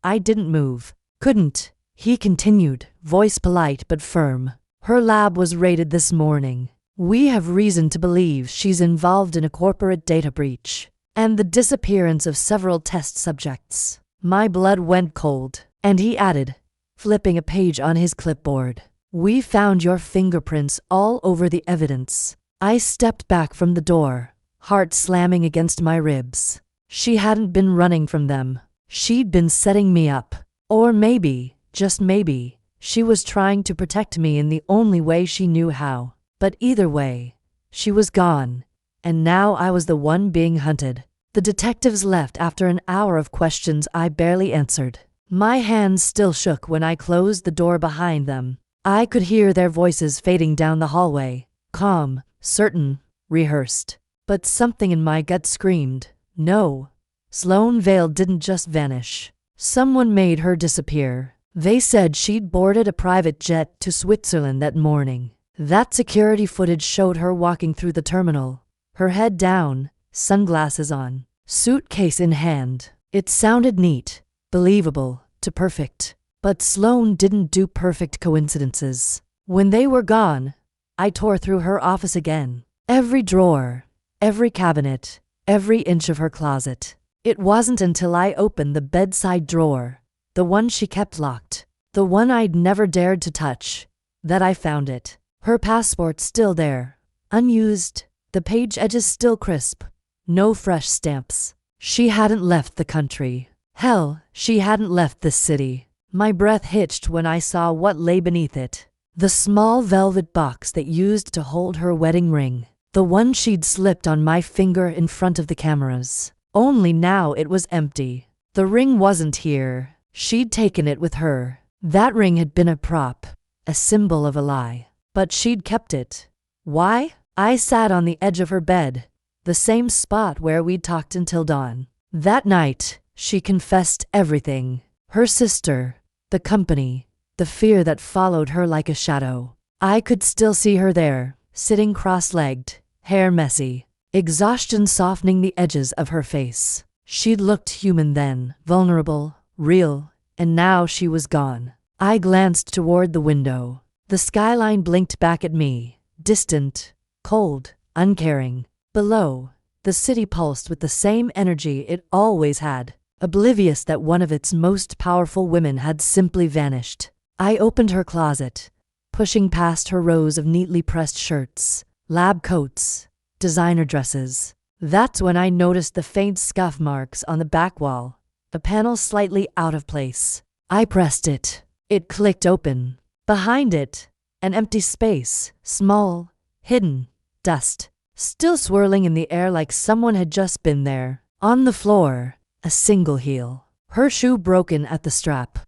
I didn't move. Couldn't. He continued, voice polite but firm. "Her lab was raided this morning. We have reason to believe she's involved in a corporate data breach and the disappearance of several test subjects." My blood went cold, and he added, flipping a page on his clipboard, "We found your fingerprints all over the evidence." I stepped back from the door, heart slamming against my ribs. She hadn't been running from them. She'd been setting me up. Or maybe, just maybe, she was trying to protect me in the only way she knew how. But either way, she was gone, and now I was the one being hunted. The detectives left after an hour of questions I barely answered. My hands still shook when I closed the door behind them. I could hear their voices fading down the hallway, calm, certain, rehearsed. But something in my gut screamed, no. Sloane Vale didn't just vanish. Someone made her disappear. They said she'd boarded a private jet to Switzerland that morning. That security footage showed her walking through the terminal, her head down, sunglasses on. suitcase in hand. It sounded neat, believable, to perfect. But Sloane didn't do perfect coincidences. When they were gone, I tore through her office again. Every drawer, every cabinet, every inch of her closet. It wasn't until I opened the bedside drawer, the one she kept locked, the one I'd never dared to touch, that I found it. Her passport still there, unused, the page edges still crisp, no fresh stamps. She hadn't left the country. Hell, she hadn't left this city. My breath hitched when I saw what lay beneath it. The small velvet box that used to hold her wedding ring. The one she'd slipped on my finger in front of the cameras. Only now it was empty. The ring wasn't here. She'd taken it with her. That ring had been a prop, a symbol of a lie. But she'd kept it. Why? I sat on the edge of her bed, the same spot where we'd talked until dawn. That night, she confessed everything. Her sister, the company, the fear that followed her like a shadow. I could still see her there, sitting cross-legged, hair messy, exhaustion softening the edges of her face. She'd looked human then, vulnerable, real, and now she was gone. I glanced toward the window. The skyline blinked back at me, distant, cold, uncaring. Below, the city pulsed with the same energy it always had, oblivious that one of its most powerful women had simply vanished. I opened her closet, pushing past her rows of neatly pressed shirts, lab coats, designer dresses. That's when I noticed the faint scuff marks on the back wall, a panel slightly out of place. I pressed it. It clicked open. Behind it, an empty space, small, hidden, dust, still swirling in the air like someone had just been there. On the floor, a single heel, her shoe broken at the strap.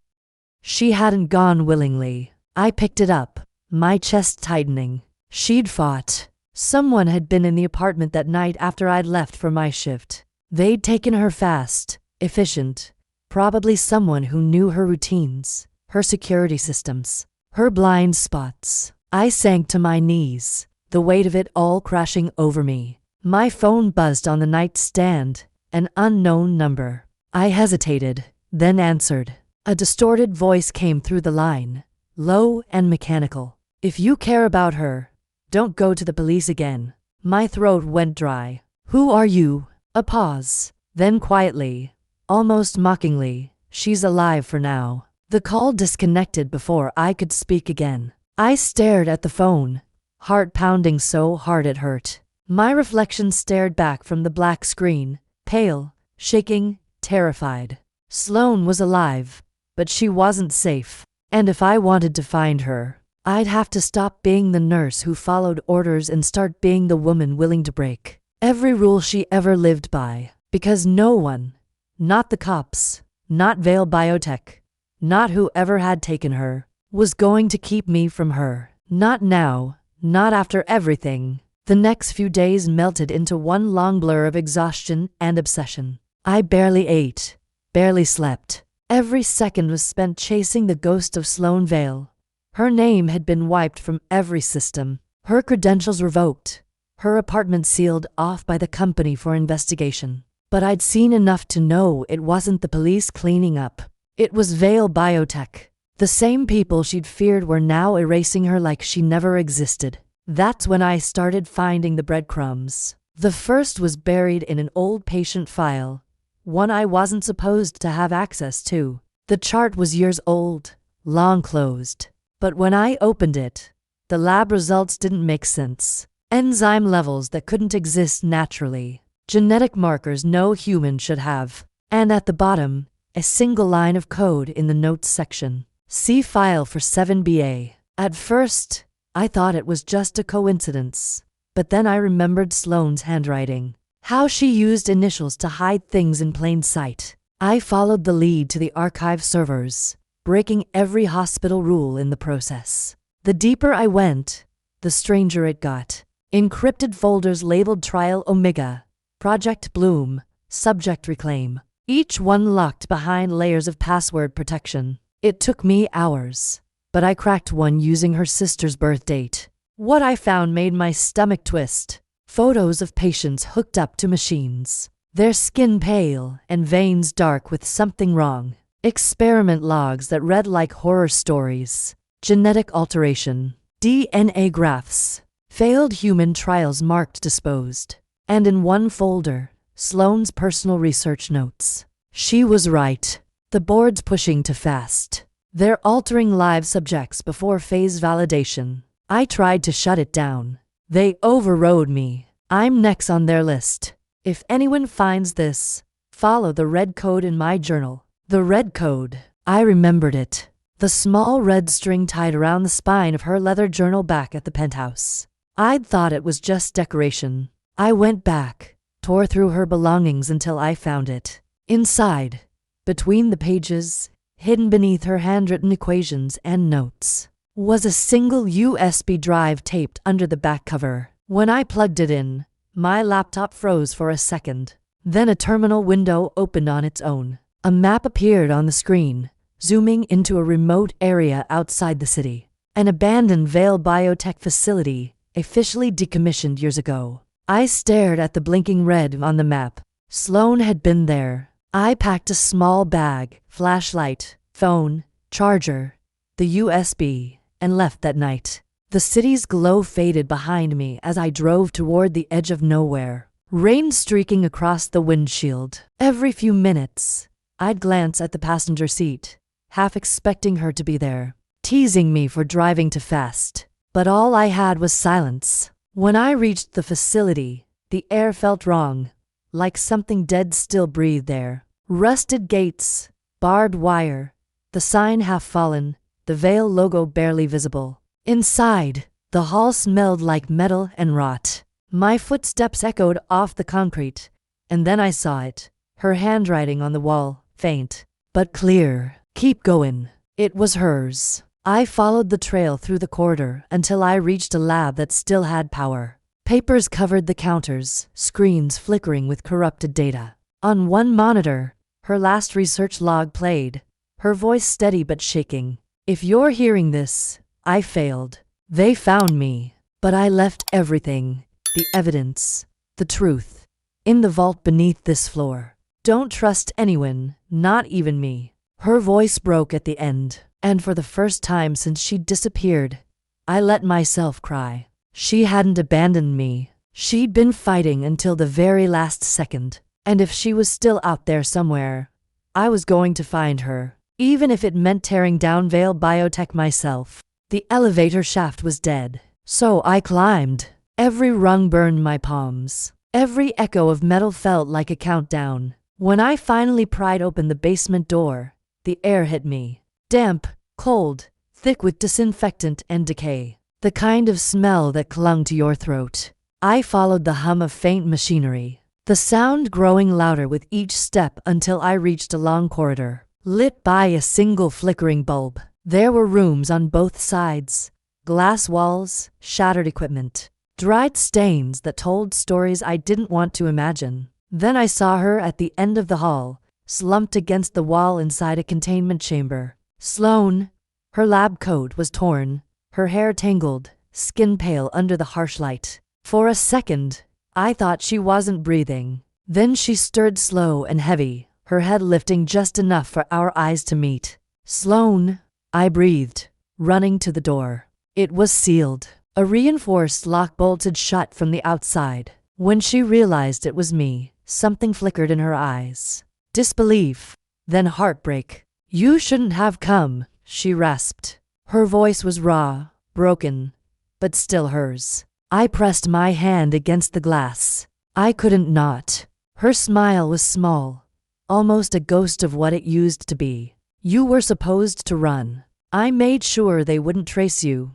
She hadn't gone willingly. I picked it up, my chest tightening. She'd fought. Someone had been in the apartment that night after I'd left for my shift. They'd taken her fast, efficient, probably someone who knew her routines, her security systems, her blind spots. I sank to my knees, the weight of it all crashing over me. My phone buzzed on the nightstand, an unknown number. I hesitated, then answered. A distorted voice came through the line, low and mechanical. If you care about her, don't go to the police again. My throat went dry. Who are you? A pause. Then quietly, almost mockingly, she's alive for now. The call disconnected before I could speak again. I stared at the phone, heart pounding so hard it hurt. My reflection stared back from the black screen, pale, shaking, terrified. Sloane was alive, but she wasn't safe. And if I wanted to find her, I'd have to stop being the nurse who followed orders and start being the woman willing to break every rule she ever lived by. Because no one, not the cops, not Vale Biotech, not whoever had taken her, was going to keep me from her. Not now, not after everything. The next few days melted into one long blur of exhaustion and obsession. I barely ate, barely slept. Every second was spent chasing the ghost of Sloane Vale. Her name had been wiped from every system, her credentials revoked, her apartment sealed off by the company for investigation. But I'd seen enough to know it wasn't the police cleaning up. It was Vale Biotech. The same people she'd feared were now erasing her like she never existed. That's when I started finding the breadcrumbs. The first was buried in an old patient file, one I wasn't supposed to have access to. The chart was years old, long closed. But when I opened it, the lab results didn't make sense. Enzyme levels that couldn't exist naturally. Genetic markers no human should have. And at the bottom, a single line of code in the notes section. See file for 7BA. At first, I thought it was just a coincidence. But then I remembered Sloane's handwriting. How she used initials to hide things in plain sight. I followed the lead to the archive servers, breaking every hospital rule in the process. The deeper I went, the stranger it got. Encrypted folders labeled Trial Omega, Project Bloom, Subject Reclaim. Each one locked behind layers of password protection. It took me hours, but I cracked one using her sister's birth date. What I found made my stomach twist. Photos of patients hooked up to machines. their skin pale and veins dark with something wrong. Experiment logs that read like horror stories. Genetic alteration. DNA graphs. Failed human trials marked disposed. And in one folder, Sloane's personal research notes. She was right. The board's pushing too fast. They're altering live subjects before phase validation. I tried to shut it down. They overrode me. I'm next on their list. If anyone finds this, follow the red code in my journal. The red code. I remembered it. The small red string tied around the spine of her leather journal back at the penthouse. I'd thought it was just decoration. I went back, tore through her belongings until I found it. Inside, between the pages, hidden beneath her handwritten equations and notes, was a single USB drive taped under the back cover. When I plugged it in, my laptop froze for a second. Then a terminal window opened on its own. A map appeared on the screen, zooming into a remote area outside the city. An abandoned Vale biotech facility, officially decommissioned years ago. I stared at the blinking red on the map. Sloane had been there. I packed a small bag, flashlight, phone, charger, the USB, and left that night. The city's glow faded behind me as I drove toward the edge of nowhere. Rain streaking across the windshield. Every few minutes, I'd glance at the passenger seat, half expecting her to be there, teasing me for driving too fast. But all I had was silence. When I reached the facility, the air felt wrong, like something dead still breathed there. Rusted gates, barbed wire, the sign half fallen, the Vale logo barely visible. Inside, the hall smelled like metal and rot. My footsteps echoed off the concrete, and then I saw it, her handwriting on the wall, faint, but clear. Keep going. It was hers. I followed the trail through the corridor until I reached a lab that still had power. Papers covered the counters, screens flickering with corrupted data. On one monitor, her last research log played, her voice steady but shaking. If you're hearing this, I failed. They found me, but I left everything, the evidence, the truth, in the vault beneath this floor. Don't trust anyone, not even me. Her voice broke at the end, and for the first time since she disappeared, I let myself cry. She hadn't abandoned me. She'd been fighting until the very last second, and if she was still out there somewhere, I was going to find her, even if it meant tearing down Vale Biotech myself. The elevator shaft was dead, so I climbed. Every rung burned my palms. Every echo of metal felt like a countdown. When I finally pried open the basement door, the air hit me. Damp, cold, thick with disinfectant and decay. The kind of smell that clung to your throat. I followed the hum of faint machinery, the sound growing louder with each step until I reached a long corridor, lit by a single flickering bulb. There were rooms on both sides, glass walls, shattered equipment, dried stains that told stories I didn't want to imagine. Then I saw her at the end of the hall, slumped against the wall inside a containment chamber. Sloane. Her lab coat was torn, her hair tangled, skin pale under the harsh light. For a second, I thought she wasn't breathing. Then she stirred slow and heavy, her head lifting just enough for our eyes to meet. Sloane, I breathed, running to the door. It was sealed. A reinforced lock bolted shut from the outside. When she realized it was me, something flickered in her eyes. Disbelief, then heartbreak. You shouldn't have come, she rasped. Her voice was raw, broken, but still hers. I pressed my hand against the glass. I couldn't not. Her smile was small, almost a ghost of what it used to be. You were supposed to run. I made sure they wouldn't trace you.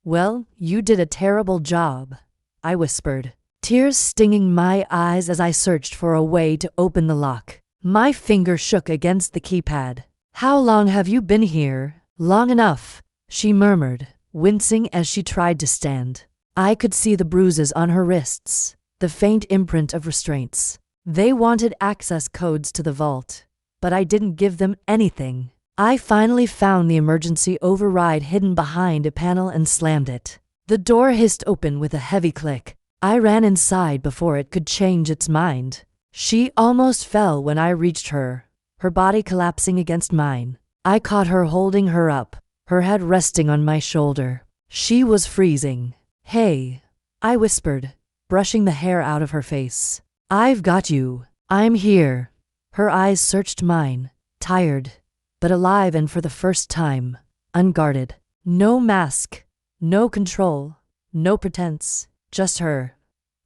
Well, you did a terrible job, I whispered, tears stinging my eyes as I searched for a way to open the lock. My finger shook against the keypad. How long have you been here? Long enough, she murmured, wincing as she tried to stand. I could see the bruises on her wrists, the faint imprint of restraints. They wanted access codes to the vault, but I didn't give them anything. I finally found the emergency override hidden behind a panel and slammed it. The door hissed open with a heavy click. I ran inside before it could change its mind. She almost fell when I reached her, her body collapsing against mine. I caught her holding her up, her head resting on my shoulder. She was freezing. "Hey," I whispered, brushing the hair out of her face. "I've got you. I'm here." Her eyes searched mine, tired, but alive, and for the first time, unguarded. No mask, no control, no pretense, just her.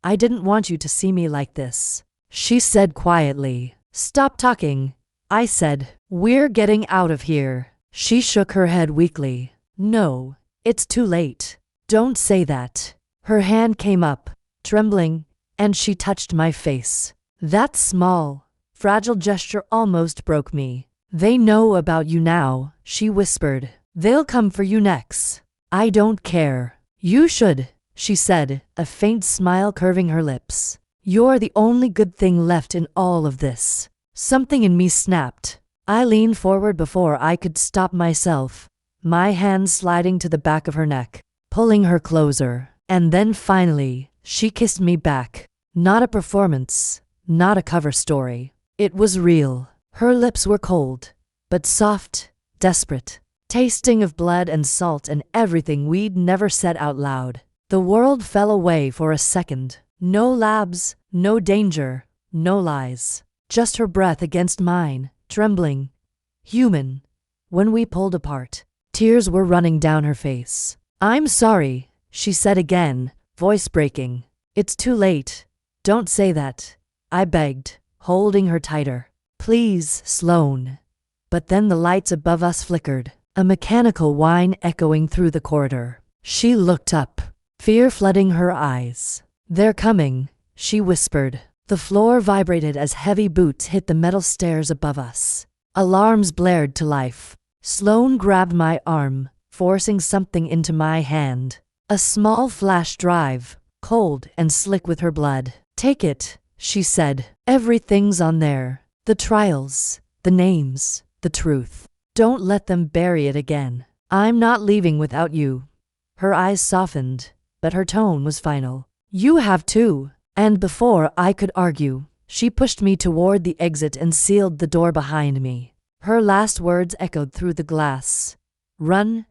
"I didn't want you to see me like this," she said quietly. "Stop talking," I said. "We're getting out of here." She shook her head weakly. "No, it's too late. Don't say that." Her hand came up, trembling, and she touched my face. That small, fragile gesture almost broke me. "They know about you now," she whispered. "They'll come for you next." "I don't care." "You should," she said, a faint smile curving her lips. "You're the only good thing left in all of this." Something in me snapped. I leaned forward before I could stop myself, my hands sliding to the back of her neck, pulling her closer. And then finally, she kissed me back. Not a performance, not a cover story. It was real. Her lips were cold, but soft, desperate, tasting of blood and salt and everything we'd never said out loud. The world fell away for a second. No labs, no danger, no lies. Just her breath against mine, trembling, human. When we pulled apart, tears were running down her face. "I'm sorry," she said again, voice breaking. "It's too late. Don't say that," I begged, holding her tighter. "Please, Sloane." But then the lights above us flickered, a mechanical whine echoing through the corridor. She looked up, fear flooding her eyes. "They're coming," she whispered. The floor vibrated as heavy boots hit the metal stairs above us. Alarms blared to life. Sloane grabbed my arm, forcing something into my hand. A small flash drive, cold and slick with her blood. "Take it," she said. "Everything's on there. The trials, the names, the truth. Don't let them bury it again. I'm not leaving without you." Her eyes softened, but her tone was final. "You have too." And before I could argue, she pushed me toward the exit and sealed the door behind me. Her last words echoed through the glass. "Run,"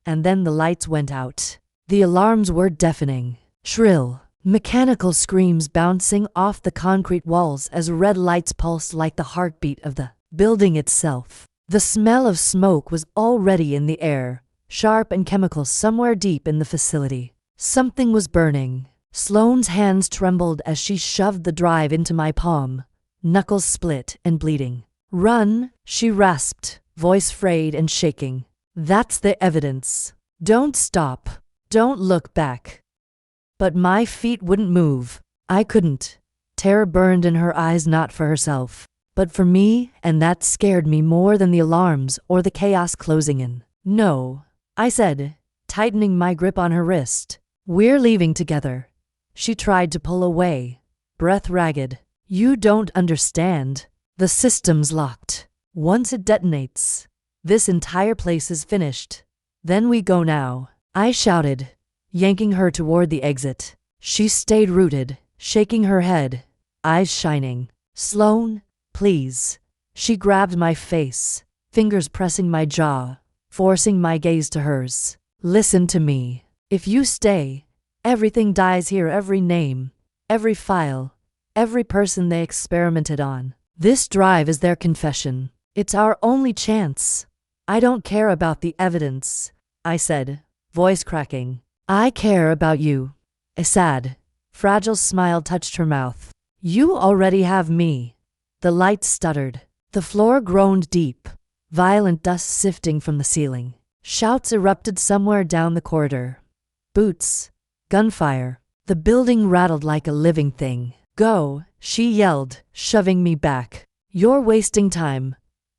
and then the lights went out. The alarms were deafening, shrill, mechanical screams bouncing off the concrete walls as red lights pulsed like the heartbeat of the building itself. The smell of smoke was already in the air, sharp and chemical somewhere deep in the facility. Something was burning. Sloane's hands trembled as she shoved the drive into my palm, knuckles split and bleeding. "Run," she rasped, voice frayed and shaking. "That's the evidence. Don't stop. Don't look back." But my feet wouldn't move. I couldn't. Terror burned in her eyes, not for herself, but for me, and that scared me more than the alarms or the chaos closing in. "No," I said, tightening my grip on her wrist. "We're leaving together." She tried to pull away, breath ragged. "You don't understand. The system's locked. Once it detonates, this entire place is finished. Then we go now," I shouted, yanking her toward the exit. She stayed rooted, shaking her head, eyes shining. "Sloane, please." She grabbed my face, fingers pressing my jaw, forcing my gaze to hers. "Listen to me. If you stay, everything dies here, every name, every file, every person they experimented on. This drive is their confession. It's our only chance." "I don't care about the evidence," I said, voice cracking. "I care about you." A sad, fragile smile touched her mouth. "You already have me." The lights stuttered. The floor groaned deep, violent dust sifting from the ceiling. Shouts erupted somewhere down the corridor. Boots. Gunfire. The building rattled like a living thing. "Go," she yelled, shoving me back. "You're wasting time."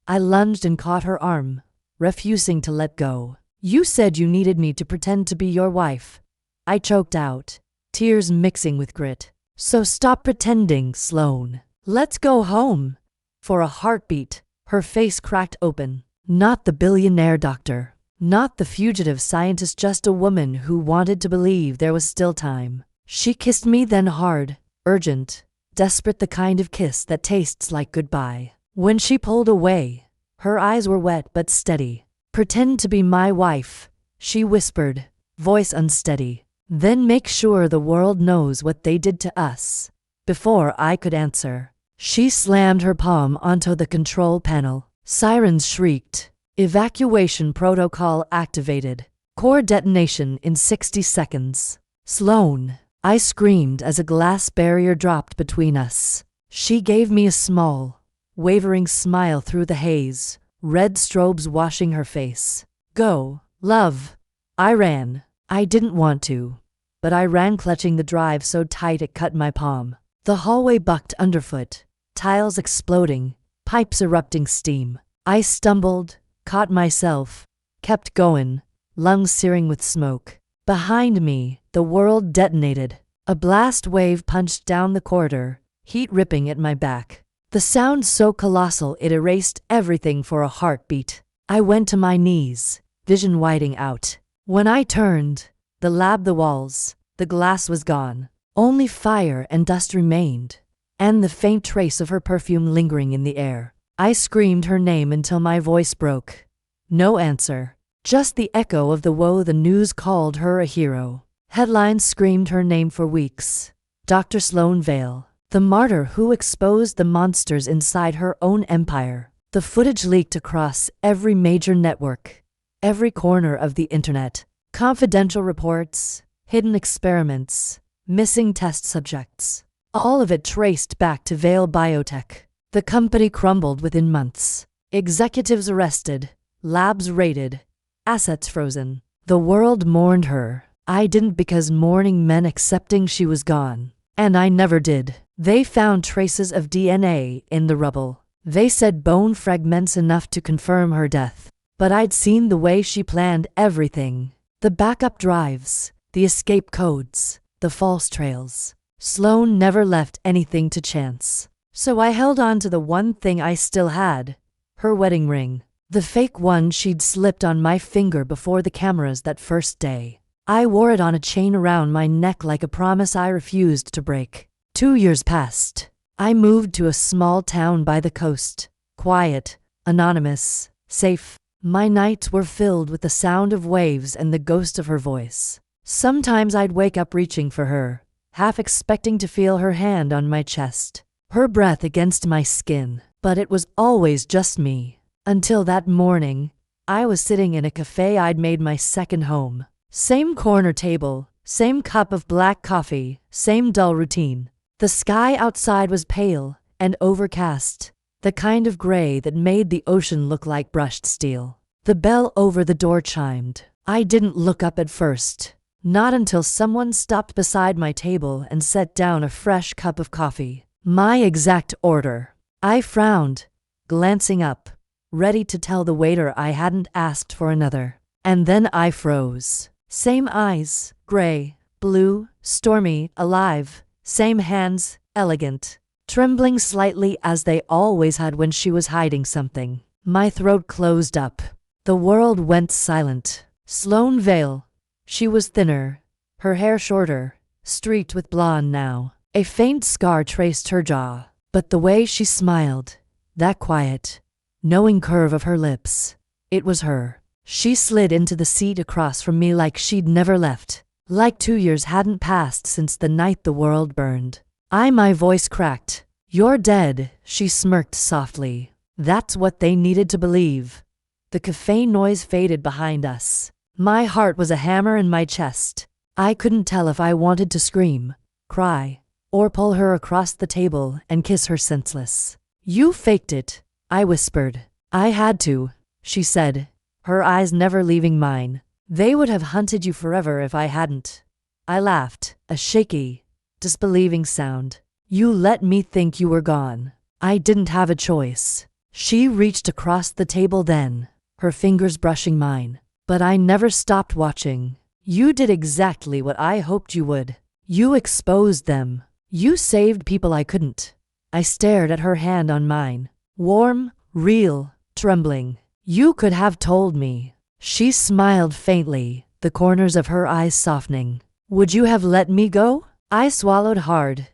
I lunged and caught her arm, refusing to let go. "You said you needed me to pretend to be your wife," I choked out, tears mixing with grit. "So stop pretending, Sloane. Let's go home." For a heartbeat, her face cracked open. Not the billionaire doctor. Not the fugitive scientist, just a woman who wanted to believe there was still time. She kissed me then hard, urgent, desperate, the kind of kiss that tastes like goodbye. When she pulled away, her eyes were wet but steady. "Pretend to be my wife," she whispered, voice unsteady. "Then make sure the world knows what they did to us." Before I could answer, she slammed her palm onto the control panel. Sirens shrieked. Evacuation protocol activated. Core detonation in 60 seconds. "Sloan," I screamed as a glass barrier dropped between us. She gave me a small, wavering smile through the haze, red strobes washing her face. "Go, love." I ran. I didn't want to, but I ran, clutching the drive so tight it cut my palm. The hallway bucked underfoot, tiles exploding, pipes erupting steam. I stumbled, caught myself, kept going, lungs searing with smoke. Behind me, the world detonated. A blast wave punched down the corridor, heat ripping at my back. The sound so colossal it erased everything for a heartbeat. I went to my knees, vision widening out. When I turned, the lab, the walls, the glass was gone. Only fire and dust remained, and the faint trace of her perfume lingering in the air. I screamed her name until my voice broke. No answer, just the echo of the woe. The news called her a hero. Headlines screamed her name for weeks. Dr. Sloan Vale, the martyr who exposed the monsters inside her own empire. The footage leaked across every major network, every corner of the internet. Confidential reports, hidden experiments, missing test subjects. All of it traced back to Vale Biotech. The company crumbled within months. Executives arrested, labs raided, assets frozen. The world mourned her. I didn't, because mourning meant accepting she was gone. And I never did. They found traces of DNA in the rubble. They said bone fragments enough to confirm her death. But I'd seen the way she planned everything. The backup drives, the escape codes, the false trails. Sloan never left anything to chance. So I held on to the one thing I still had, her wedding ring. The fake one she'd slipped on my finger before the cameras that first day. I wore it on a chain around my neck like a promise I refused to break. 2 years passed. I moved to a small town by the coast. Quiet, anonymous, safe. My nights were filled with the sound of waves and the ghost of her voice. Sometimes I'd wake up reaching for her, half expecting to feel her hand on my chest, her breath against my skin. But it was always just me. Until that morning, I was sitting in a cafe I'd made my second home. Same corner table, same cup of black coffee, same dull routine. The sky outside was pale and overcast, the kind of gray that made the ocean look like brushed steel. The bell over the door chimed. I didn't look up at first, not until someone stopped beside my table and set down a fresh cup of coffee. My exact order. I frowned, glancing up, ready to tell the waiter I hadn't asked for another. And then I froze. Same eyes, gray, blue, stormy, alive. Same hands, elegant, trembling slightly as they always had when she was hiding something. My throat closed up. The world went silent. Sloan Vale. She was thinner, her hair shorter, streaked with blonde now. A faint scar traced her jaw. But the way she smiled, that quiet, knowing curve of her lips, it was her. She slid into the seat across from me like she'd never left. Like 2 years hadn't passed since the night the world burned. My voice cracked. "You're dead," she smirked softly. That's what they needed to believe. The cafe noise faded behind us. My heart was a hammer in my chest. I couldn't tell if I wanted to scream, cry, or pull her across the table and kiss her senseless. "You faked it," I whispered. "I had to," she said, her eyes never leaving mine. "They would have hunted you forever if I hadn't." I laughed, a shaky, disbelieving sound. "You let me think you were gone. I didn't have a choice." She reached across the table then, her fingers brushing mine. But I never stopped watching. "You did exactly what I hoped you would. You exposed them. You saved people I couldn't." I stared at her hand on mine. Warm, real, trembling. "You could have told me." She smiled faintly, the corners of her eyes softening. "Would you have let me go?" I swallowed hard.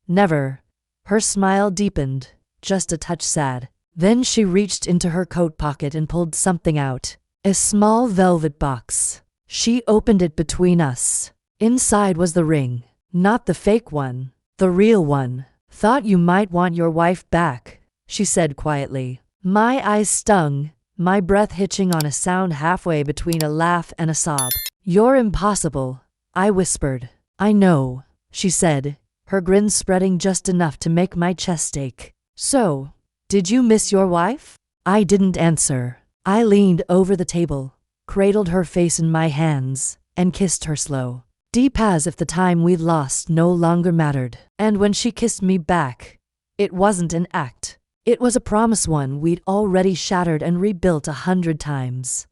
"Never. Her smile deepened, just a touch sad. Then she reached into her coat pocket and pulled something out. A small velvet box. She opened it between us. Inside was the ring. Not the fake one. The real one. Thought you might want your wife back, she said quietly. My eyes stung, my breath hitching on a sound halfway between a laugh and a sob. You're impossible, I whispered. I know, she said, her grin spreading just enough to make my chest ache. So, did you miss your wife? I didn't answer. I leaned over the table, cradled her face in my hands, and kissed her slow, deep as if the time we'd lost no longer mattered. And when she kissed me back, it wasn't an act. It was a promise, one we'd already shattered and rebuilt 100 times.